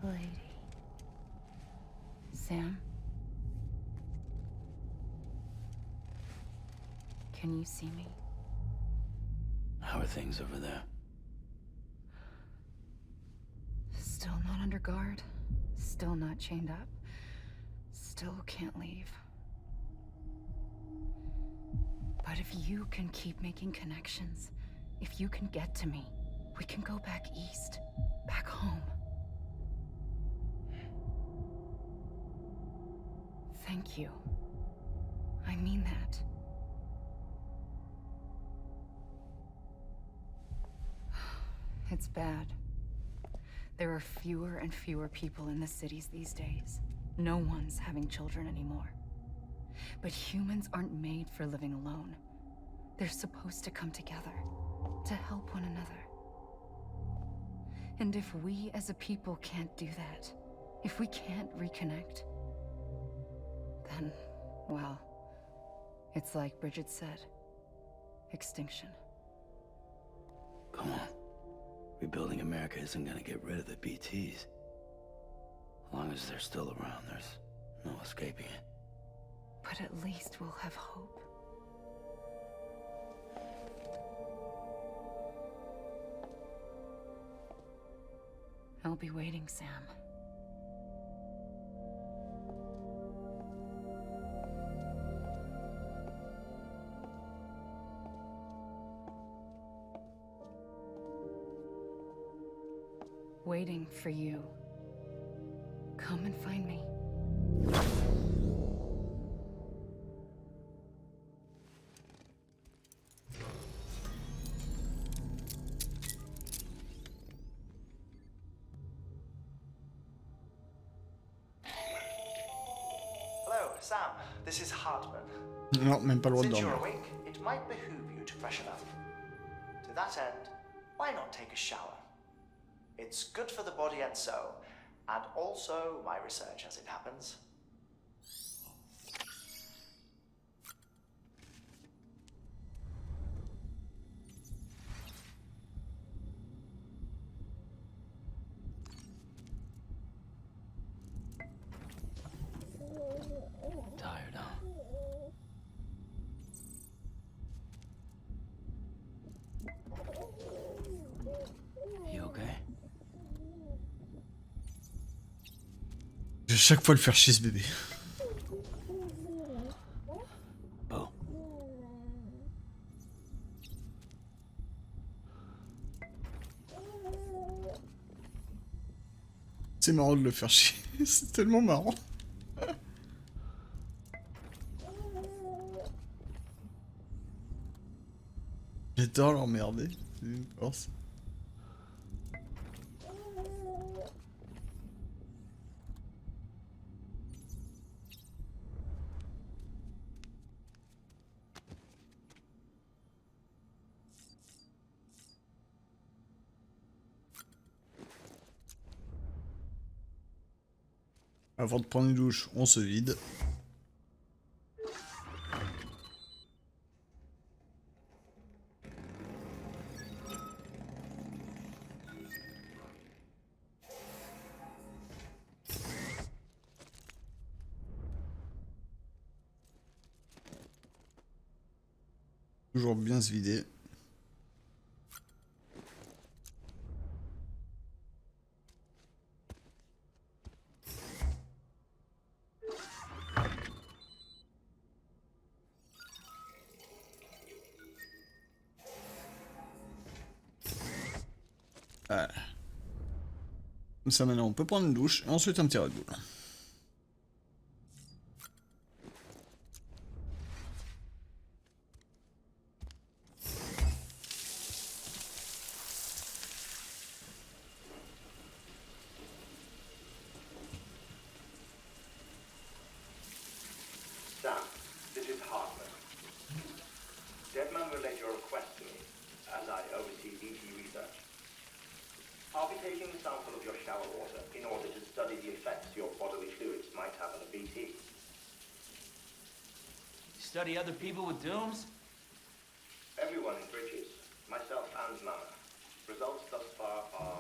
lady. Sam? Can you see me? How are things over there? Still not under guard. Still not chained up. Still can't leave. But if you can keep making connections, if you can get to me, we can go back east, back home. Thank you. I mean that. It's bad. There are fewer and fewer people in the cities these days. No one's having children anymore. But humans aren't made for living alone. They're supposed to come together, to help one another. And if we as a people can't do that, if we can't reconnect, then, well, it's like Bridget said, extinction. Come on. Rebuilding America isn't gonna get rid of the BTs. As long as they're still around, there's no escaping it. But at least we'll have hope. I'll be waiting, Sam. Waiting for you. Come and find me. Hello, Sam. This is Hartman. Non, même pas le droit de Since you're dormir. awake, it might behoove you to freshen up. To that end, why not take a shower? It's good for the body and soul, and also my research as it happens. Tired, huh? You okay? Je vais chaque fois le faire chier ce bébé. Bo. C'est marrant de le faire chier. C'est tellement marrant. J'adore l'emmerder. C'est une force. Avant de prendre une douche, on se vide. Toujours bien se vider. Voilà. Comme ça maintenant on peut prendre une douche et ensuite un petit Red Bull. Sam, this is Hartman. Deadman relayed your request to me, as I oversee BT research. I'll be taking a sample of your shower water in order to study the effects your bodily fluids might have on a BT. Study other people with dooms? Everyone in Bridges, myself and Mama. Results thus far are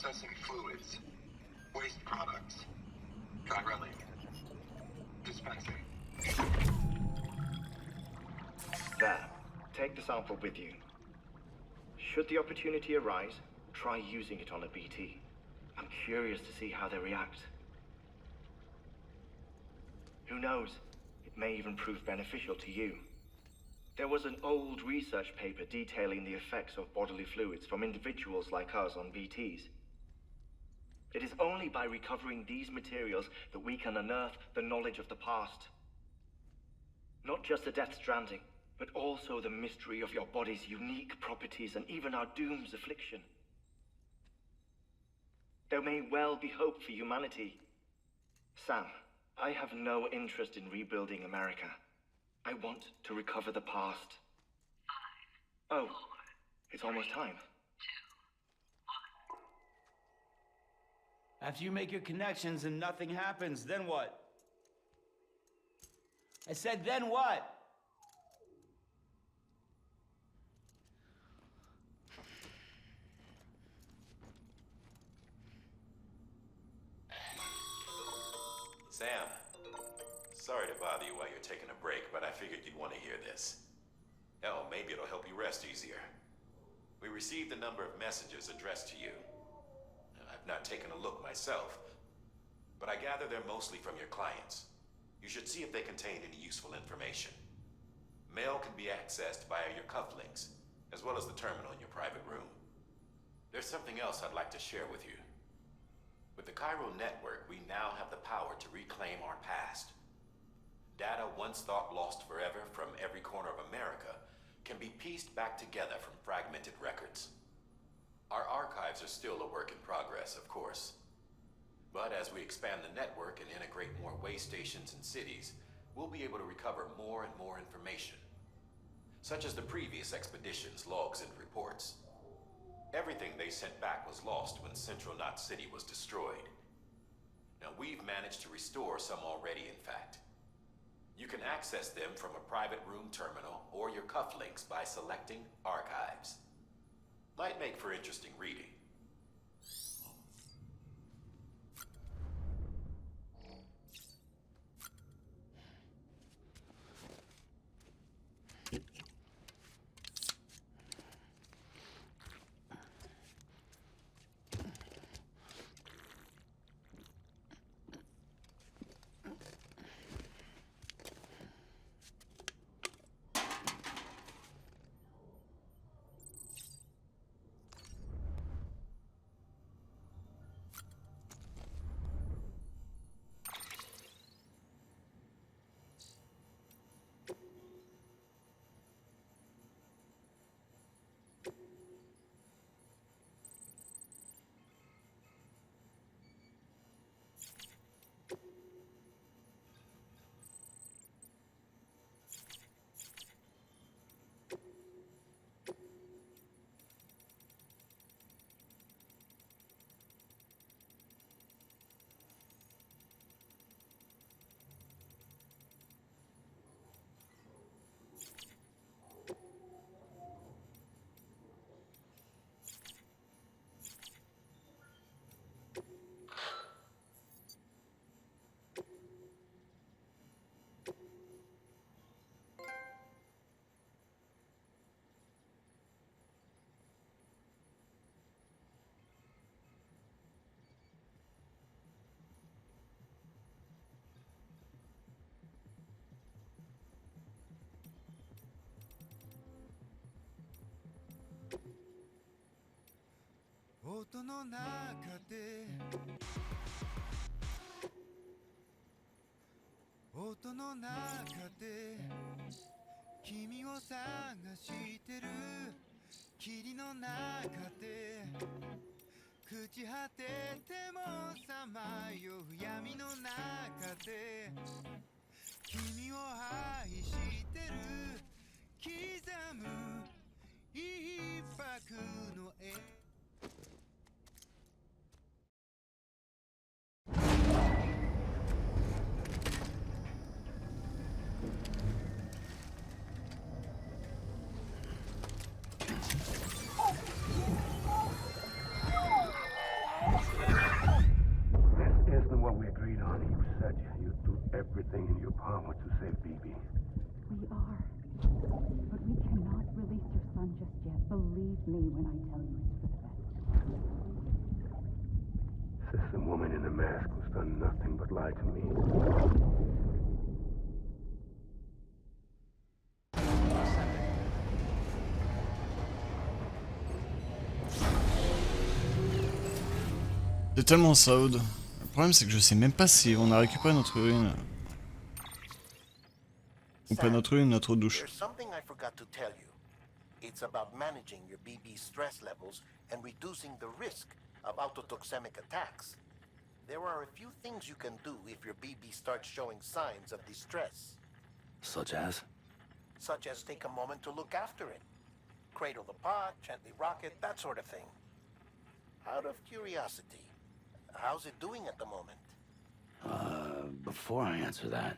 Processing fluids. Waste products. Dry relic. Dispensing. There. Take the sample with you. Should the opportunity arise, try using it on a BT. I'm curious to see how they react. Who knows? It may even prove beneficial to you. There was an old research paper detailing the effects of bodily fluids from individuals like us on BTs. It is only by recovering these materials that we can unearth the knowledge of the past. Not just the Death Stranding, but also the mystery of your body's unique properties and even our doom's affliction. There may well be hope for humanity. Sam, I have no interest in rebuilding America. I want to recover the past. 5, 4, it's almost time. 2, 1. After you make your connections and nothing happens, then what? I said, then what? Sam, sorry to bother you while you're taking a break, but I figured you'd want to hear this. Hell, maybe it'll help you rest easier. We received a number of messages addressed to you. I've not taken a look myself, but I gather they're mostly from your clients. You should see if they contain any useful information. Mail can be accessed via your cufflinks, as well as the terminal in your private room. There's something else I'd like to share with you. With the Chiral network, we now have the power to reclaim our past. Data once thought lost forever from every corner of America can be pieced back together from fragmented records. Our archives are still a work in progress, of course. But as we expand the network and integrate more way stations and cities, we'll be able to recover more and more information, such as the previous expedition's logs and reports. Everything they sent back was lost when Central Knot City was destroyed. Now, we've managed to restore some already, in fact. You can access them from a private room terminal or your cufflinks by selecting Archives. Might make for interesting reading.音の中で君を探してる霧の中で朽ち果ててもさまよう闇の中で君を愛してる刻む一拍の絵 everything in your power to save BB. We are. But we cannot release your son just yet. Believe me when I tell you it's for the best. Says the woman in the mask who's done nothing but lie to me. C'est tellement ça, Aude. Le problème, c'est que je sais même pas si on a récupéré notre urine. Ou pas notre urine, notre douche. There's something I forgot to tell you. It's about managing your BB stress levels and reducing the risk of autotoxemic attacks. There are a few things you can do if your BB starts showing signs of distress. Such as? Such as take a moment to look after it. Cradle the pot, gently rock it, that sort of thing. Out of curiosity, how's it doing at the moment? Before I answer that,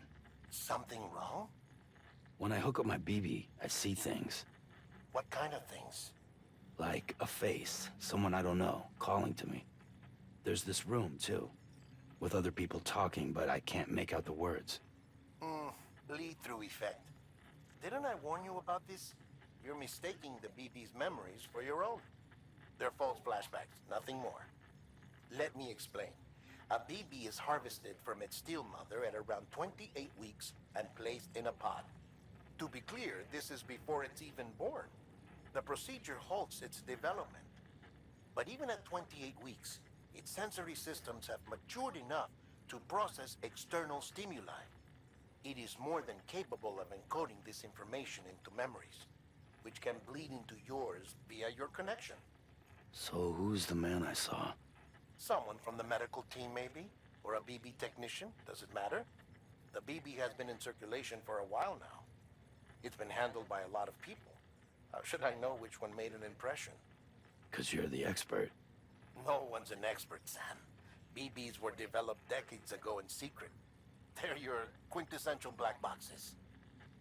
Something wrong? when I hook up my BB, I see things. What kind of things? Like a face, someone I don't know, calling to me. There's this room, too, with other people talking, but I can't make out the words. Lead-through effect. Didn't I warn you about this? You're mistaking the BB's memories for your own. They're false flashbacks, nothing more. Let me explain. A BB is harvested from its steel mother at around 28 weeks and placed in a pod. To be clear, this is before it's even born. The procedure halts its development. But even at 28 weeks, its sensory systems have matured enough to process external stimuli. It is more than capable of encoding this information into memories, which can bleed into yours via your connection. So who's the man I saw? Someone from the medical team, maybe? Or a BB technician? Does it matter? The BB has been in circulation for a while now. It's been handled by a lot of people. How should I know which one made an impression? 'Cause you're the expert. No one's an expert, Sam. BBs were developed decades ago in secret. They're your quintessential black boxes.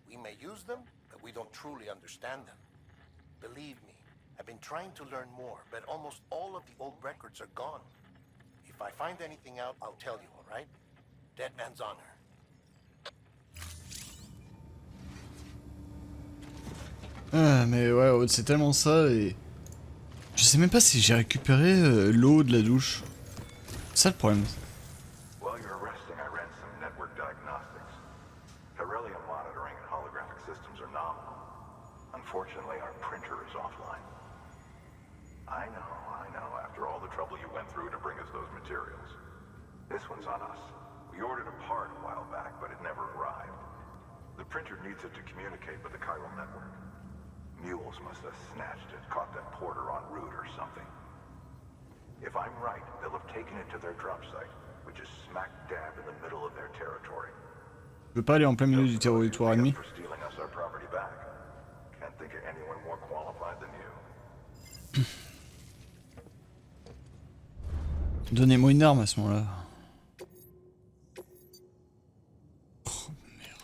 We may use them, but we don't truly understand them. Believe me, I've been trying to learn more, but almost all of the old records are gone. If I find anything out, I'll tell you, all right? Dead man's honor. Ah, mais ouais, c'est tellement ça et... Je sais même pas si j'ai récupéré l'eau de la douche. C'est ça le problème. While you're resting, I ran some network diagnostics. Beryllium monitoring and holographic systems are nominal. Unfortunately, our printer is offline. I know, after all the trouble you went through to bring us those materials. This one's on us. We ordered a part a while back, but it never arrived. The printer needs it to communicate with the chiral network. Mules must have snatched it, caught that porter en route or something. If I'm right, they'll have taken it to their drop site, which is smack dab in the middle of their territory. Je peux pas aller en plein milieu du territoire ennemi. For stealing us our property back. Can't think of anyone more qualified than you. Donnez-moi une arme à ce moment-là. Oh merde.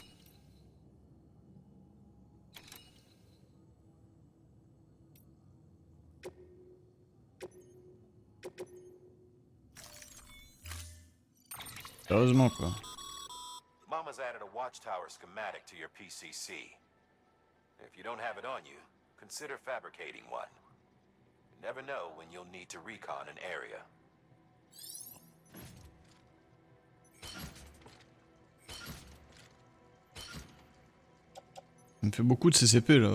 Sérieusement quoi. Mama's added a watchtower schematic to your PCC. If you don't have it on you, consider fabricating one. You never know when you'll need to recon an area. Ça me fait beaucoup de CCP là.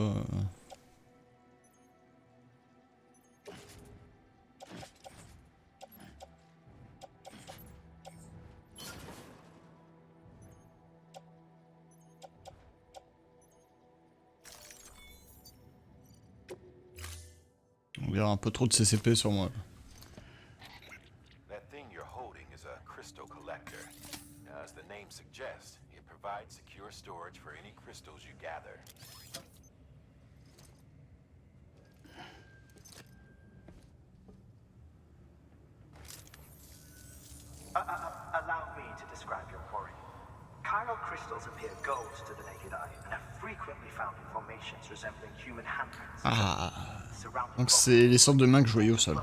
On verra un peu trop de CCP sur moi. That thing you're holding is a crystal collector. As the name suggests, it provides secure storage for any crystals you gather. Allow me to describe your quarry. Chiral crystals appear gold to the naked eye and are frequently found in formations resembling human handprints. Ah. Donc c'est les sortes de mains que je voyais au sol.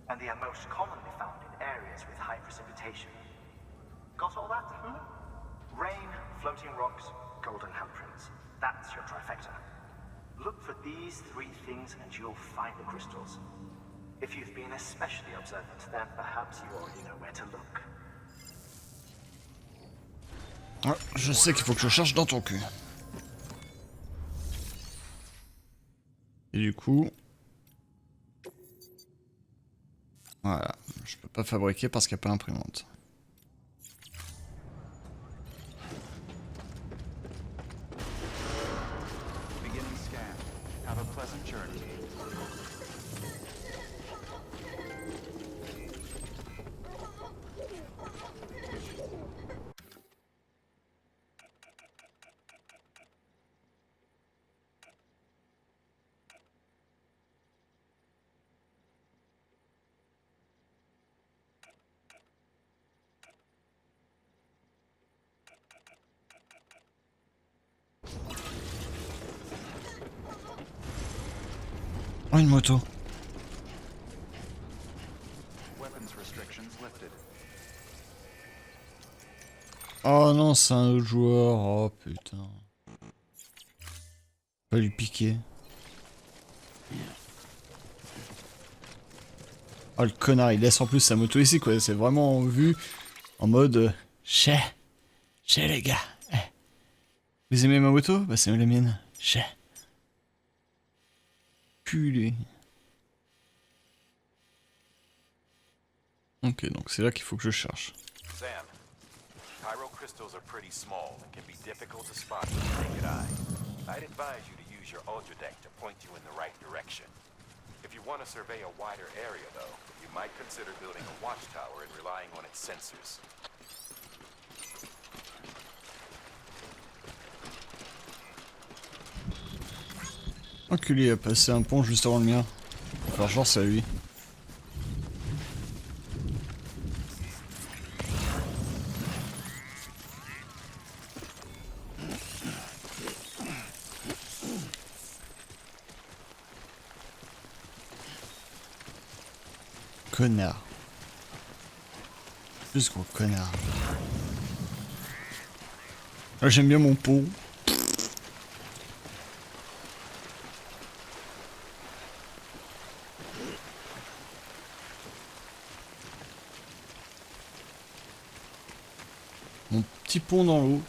And they are most commonly found in areas with high precipitation location. Got all that? Rain, floating rocks, golden handprints. That's your trifecta. Look for these 3 things and you'll find the crystals. If you've been especially observant, then perhaps you already know where to look. Ouais, je sais qu'il faut que je cherche dans ton cul. Et du coup... Voilà, je peux pas fabriquer parce qu'il n'y a pas l'imprimante. Beginning scan. Have a pleasant journey. Oh, une moto. Weapons restrictions lifted. Oh non, c'est un autre joueur. Oh putain. Va lui piquer. Oh le connard, il laisse en plus sa moto ici quoi. C'est vraiment en vue. En mode... Chez les gars. Vous aimez ma moto? Bah c'est la mienne. Chez. Culé. Ok, donc c'est là qu'il faut que je cherche. Sam, Cairo crystals are pretty small and can be difficult to spot with the naked eye. I'd advise you to use your ultra deck to point you in the right direction. If you want to survey a wider area, though, you might consider building a watchtower and relying on its sensors. Enculé, il a passé un pont juste avant le mien. Faut faire genre c'est à lui. Connard. Plus gros connard. Là j'aime bien mon pot. Mon petit pont dans l'eau.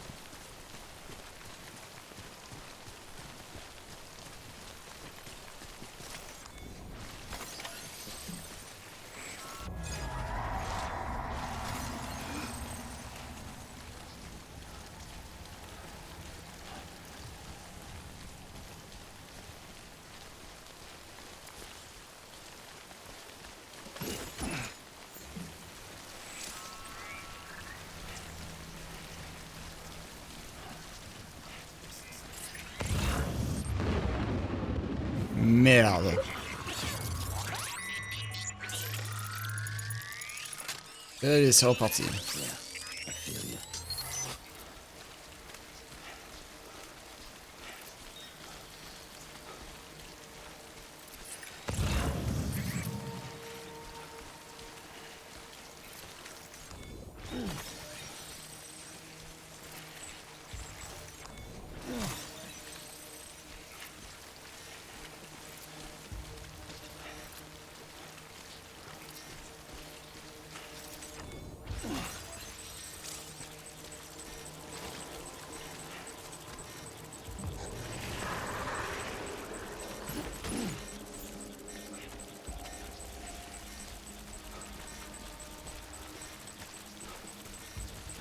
Merde. Allez, c'est reparti.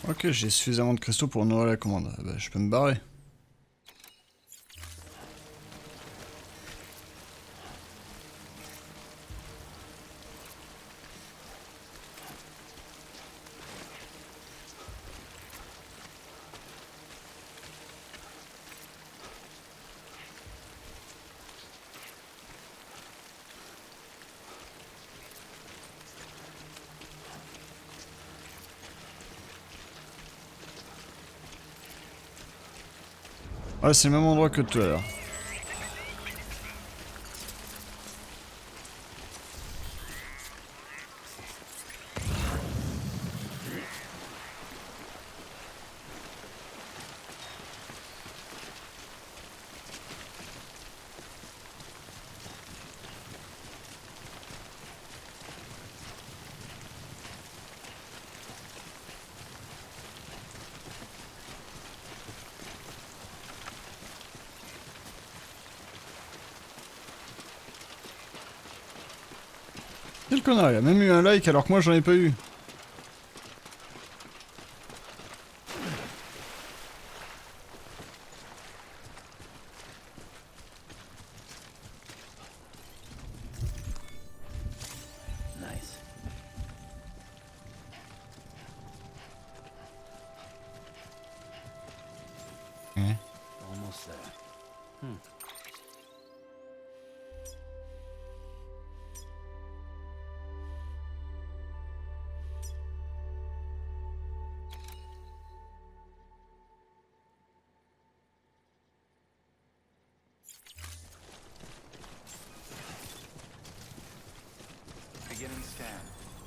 Ok, j'ai suffisamment de cristaux pour honorer la commande. Bah, je peux me barrer. Ouais, c'est le même endroit que tout à l'heure. Quel connard, il a même eu un like alors que moi j'en ai pas eu. Nice. Almost there. Beginning scan.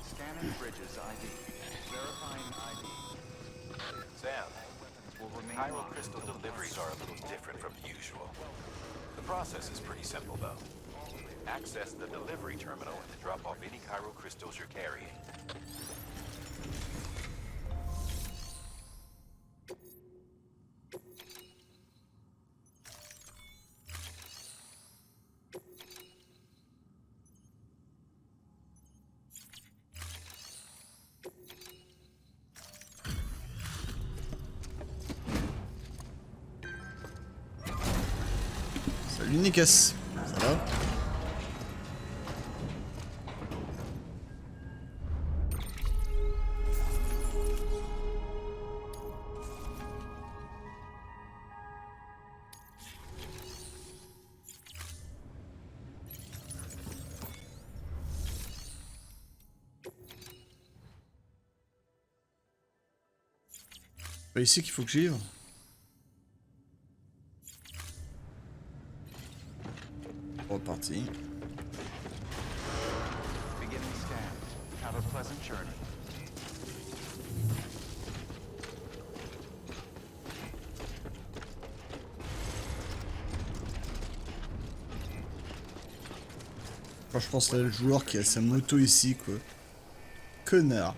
Scanning bridges ID. Verifying ID. Sam, Will remain Chiral locked crystal until the deliveries are a little different from usual. The process is pretty simple, though. Access the delivery terminal and drop off any chiral crystals you're carrying. Salut Nikas, ça va? C'est pas ici qu'il faut que j'y aille. Reparti. beginning scan. Have a pleasant journey. Enfin, je pense que c'est le joueur qui a sa moto ici, quoi. Connard.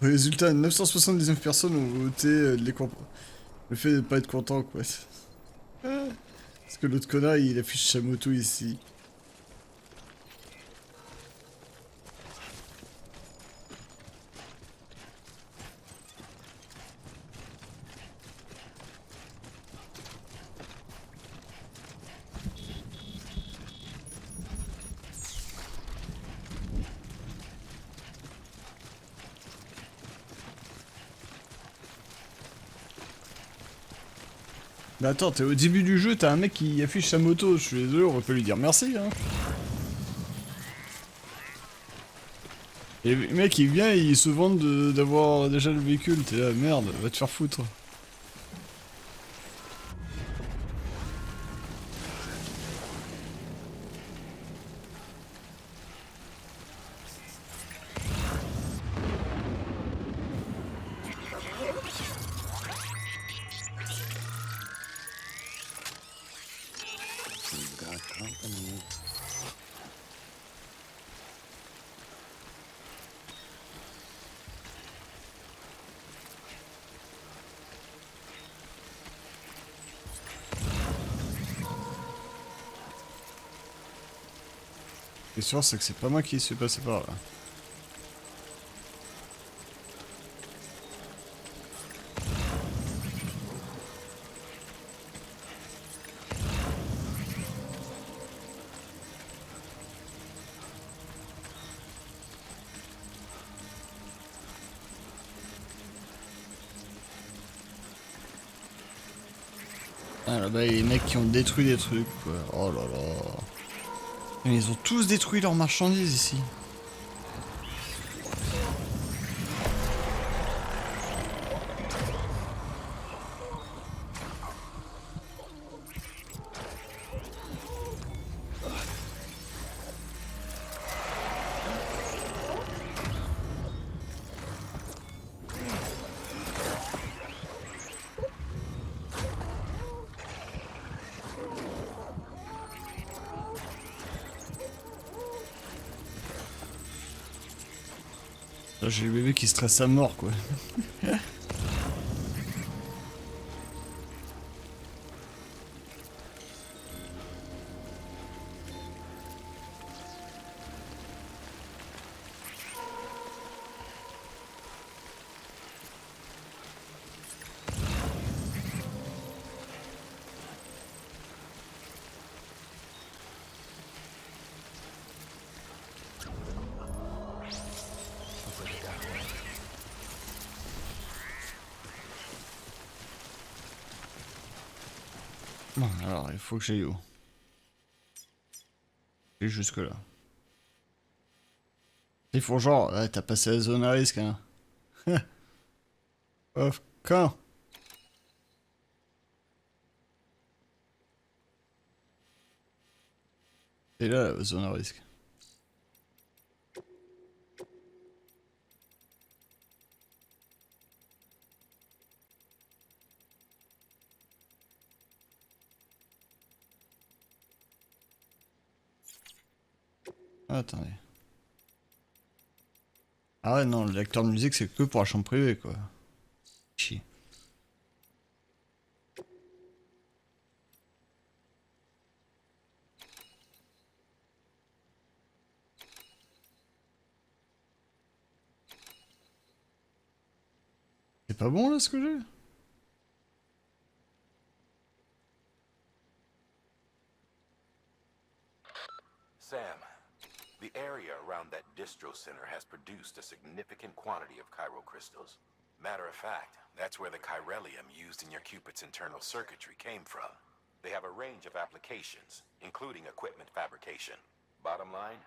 Résultat, 979 personnes ont voté le fait de pas être content, quoi. Parce que l'autre connard, il affiche sa moto ici. Mais attends, t'es au début du jeu, t'as un mec qui affiche sa moto, je suis désolé, on va pas lui dire merci, hein. Et le mec il vient et il se vante d'avoir déjà le véhicule, t'es là, merde, va te faire foutre. We've got company. Ce qui est sûr, c'est que c'est pas moi qui suis passé par là. Ah là-bas, il y a les mecs qui ont détruit des trucs, quoi. Oh là là. Mais ils ont tous détruit leurs marchandises ici. Là, j'ai le bébé qui stresse à mort, quoi. Bon, alors, il faut que j'aille où? Et jusque là. Il faut genre, ouais, t'as passé la zone à risque, hein. Quand? Et là, la zone à risque. Attendez. Ah ouais, non, le lecteur de musique, c'est que pour la chambre privée, quoi. Chier. C'est pas bon, là, ce que j'ai? Sam, the area around that distro center has produced a significant quantity of chiral crystals. Matter of fact, that's where the chiralium used in your Cupid's internal circuitry came from. They have a range of applications, including equipment fabrication. Bottom line,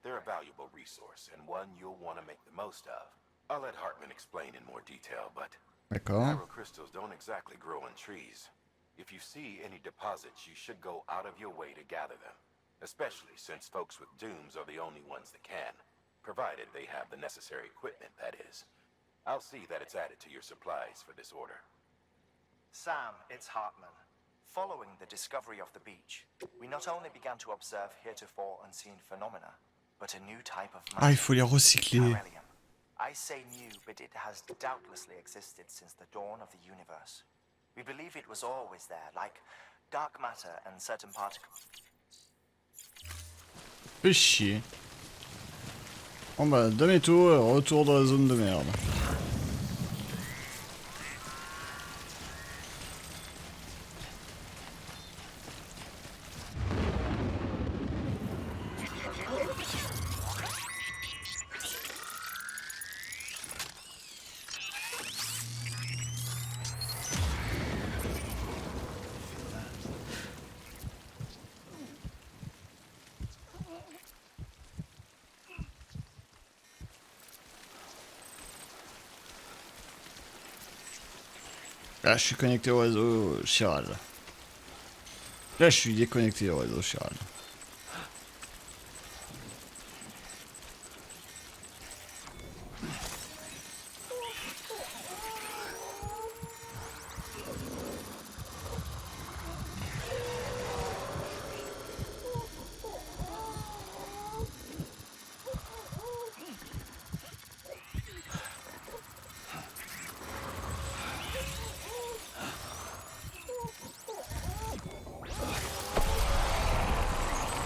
they're a valuable resource and one you'll want to make the most of. I'll let Hartman explain in more detail, but chiral crystals don't exactly grow on trees. If you see any deposits, you should go out of your way to gather them. Especially since folks with dooms are the only ones that can. Provided they have the necessary equipment, that is. I'll see that it's added to your supplies for this order. Sam, it's Hartman. Following the discovery of the beach, we not only began to observe heretofore unseen phenomena, but a new type of matter. Ah, il faut les recycler. Chiralium. I say new, but it has doubtlessly existed since the dawn of the universe. We believe it was always there, like dark matter and certain particles. Fais chier. Bon bah, demi-tour, retour dans la zone de merde. Là, je suis connecté au réseau Chiral. Là, je suis déconnecté au réseau Chiral.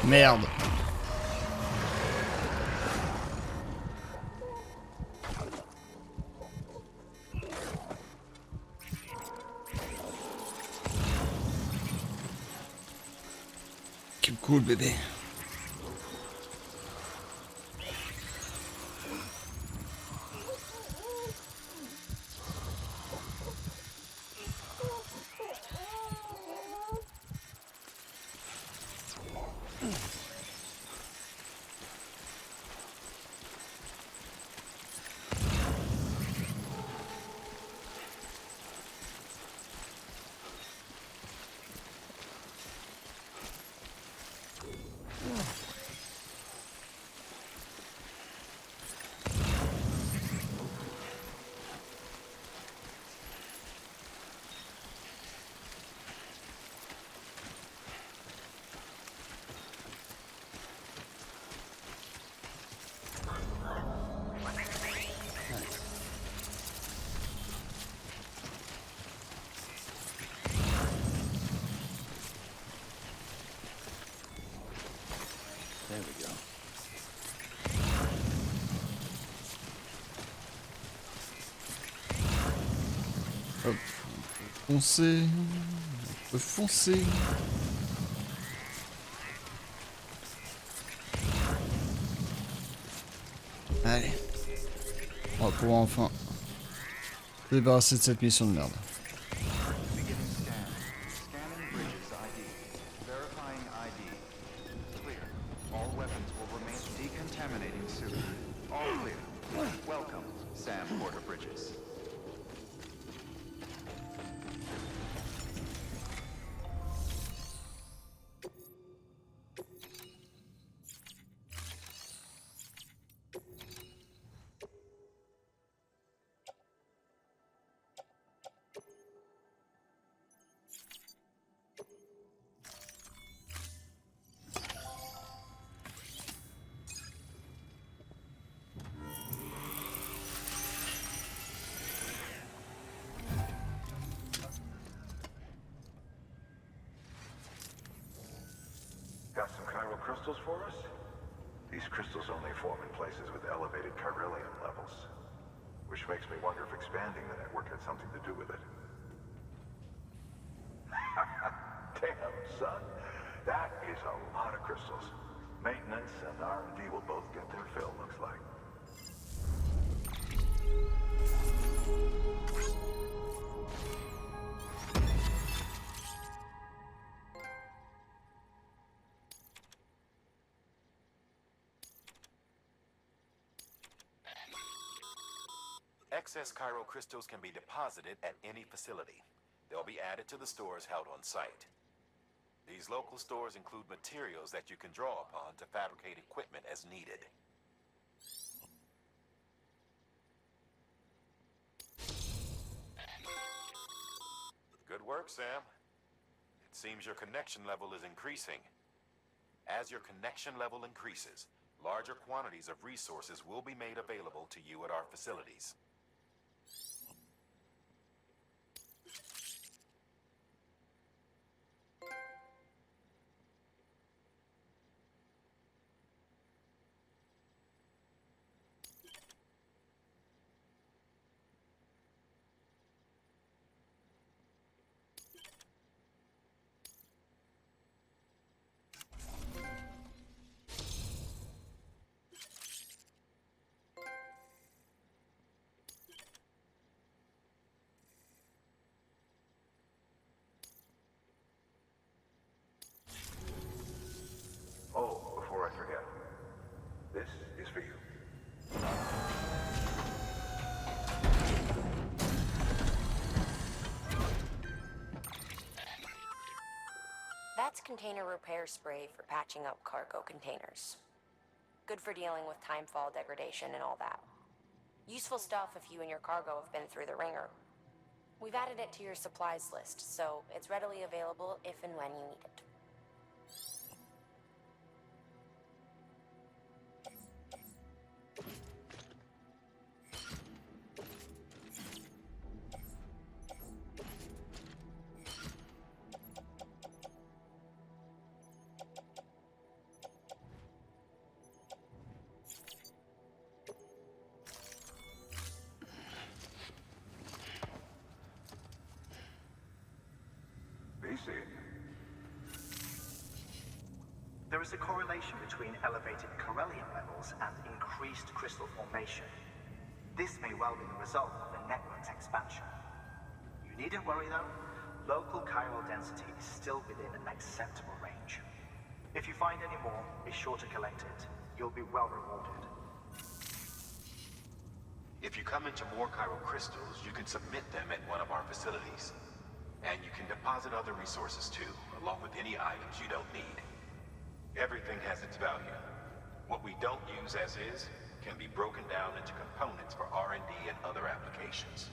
Merde. Quel cool bébé. There we go. Hop, on peut foncer. On peut foncer. Allez. On va pouvoir enfin se débarrasser de cette mission de merde. Beginning scan. Scanning bridges terminating soon. All clear. Welcome, Sam Porter Bridges. Got some chiral crystals for us? These crystals only form in places with elevated chiralium levels. Which makes me wonder if expanding the network had something to do with it. Damn, son. That is a lot of crystals. Maintenance and R&D will both get their fill, looks like. Excess chiral crystals can be deposited at any facility. They'll be added to the stores held on site. These local stores include materials that you can draw upon to fabricate equipment as needed. Good work, Sam. It seems your connection level is increasing. As your connection level increases, larger quantities of resources will be made available to you at our facilities. Oh, before I forget, this is for you. That's container repair spray for patching up cargo containers. Good for dealing with timefall degradation and all that. Useful stuff if you and your cargo have been through the ringer. We've added it to your supplies list, so it's readily available if and when you need it. There is a correlation between elevated chiralium levels and increased crystal formation. This may well be the result of the network's expansion. You needn't worry though. Local chiral density is still within an acceptable range. If you find any more, be sure to collect it. You'll be well rewarded. If you come into more chiral crystals, you can submit them at one of our facilities. And you can deposit other resources too, along with any items you don't need. Everything has its value. What we don't use as is can be broken down into components for R&D and other applications.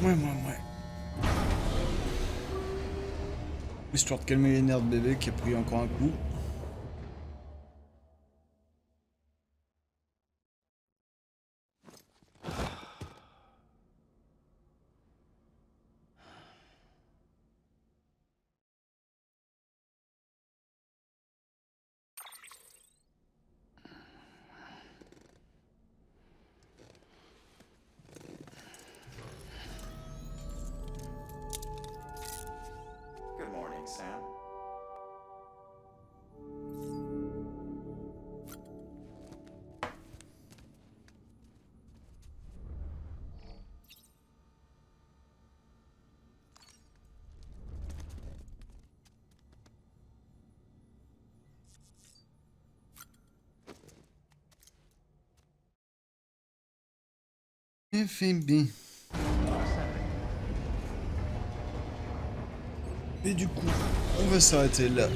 Ouais. Histoire de calmer les nerfs de bébé qui a pris encore un coup. Good morning, Sam. FB. Et du coup, on va s'arrêter là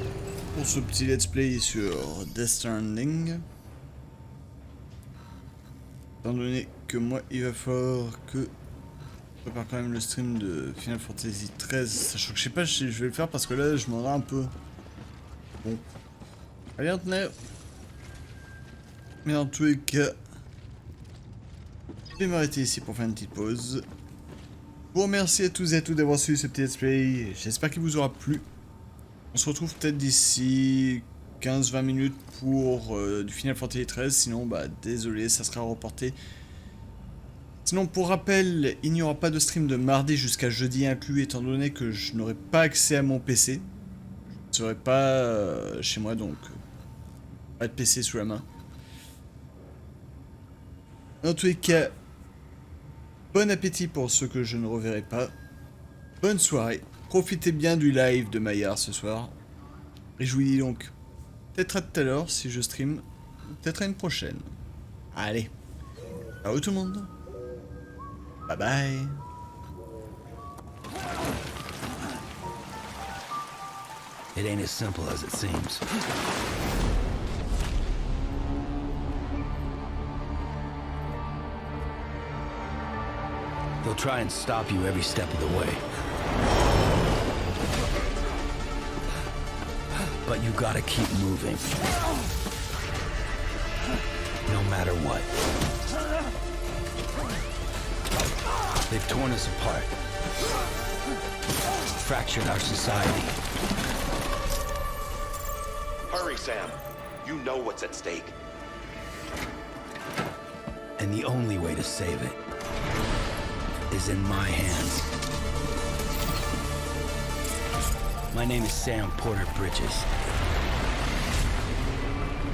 pour ce petit let's play sur Death Stranding. Étant donné que moi, il va falloir que je prépare quand même le stream de Final Fantasy XIII, sachant que je sais pas si je vais le faire parce que là, je m'en rends un peu. Bon. Allez, on tenait. Mais dans tous les cas, je vais m'arrêter ici pour faire une petite pause. Je vous remercie à tous et à toutes d'avoir suivi ce petit let's play. J'espère qu'il vous aura plu. On se retrouve peut-être d'ici 15-20 minutes pour du Final Fantasy XIII. Sinon, bah désolé, ça sera reporté. Sinon, pour rappel, il n'y aura pas de stream de mardi jusqu'à jeudi inclus, étant donné que je n'aurai pas accès à mon PC. Je ne serai pas chez moi, donc pas de PC sous la main. Dans tous les cas, bon appétit pour ceux que je ne reverrai pas. Bonne soirée. Profitez bien du live de Maillard ce soir. Et je vous dis donc, peut-être à tout à l'heure si je stream, peut-être à une prochaine. Allez, ciao tout le monde. Bye bye. It ain't as simple as it seems. They'll try and stop you every step of the way. But you gotta keep moving. No matter what. They've torn us apart. Fractured our society. Hurry, Sam. You know what's at stake. And the only way to save it is in my hands. My name is Sam Porter Bridges.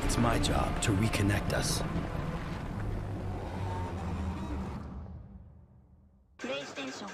It's my job to reconnect us. PlayStation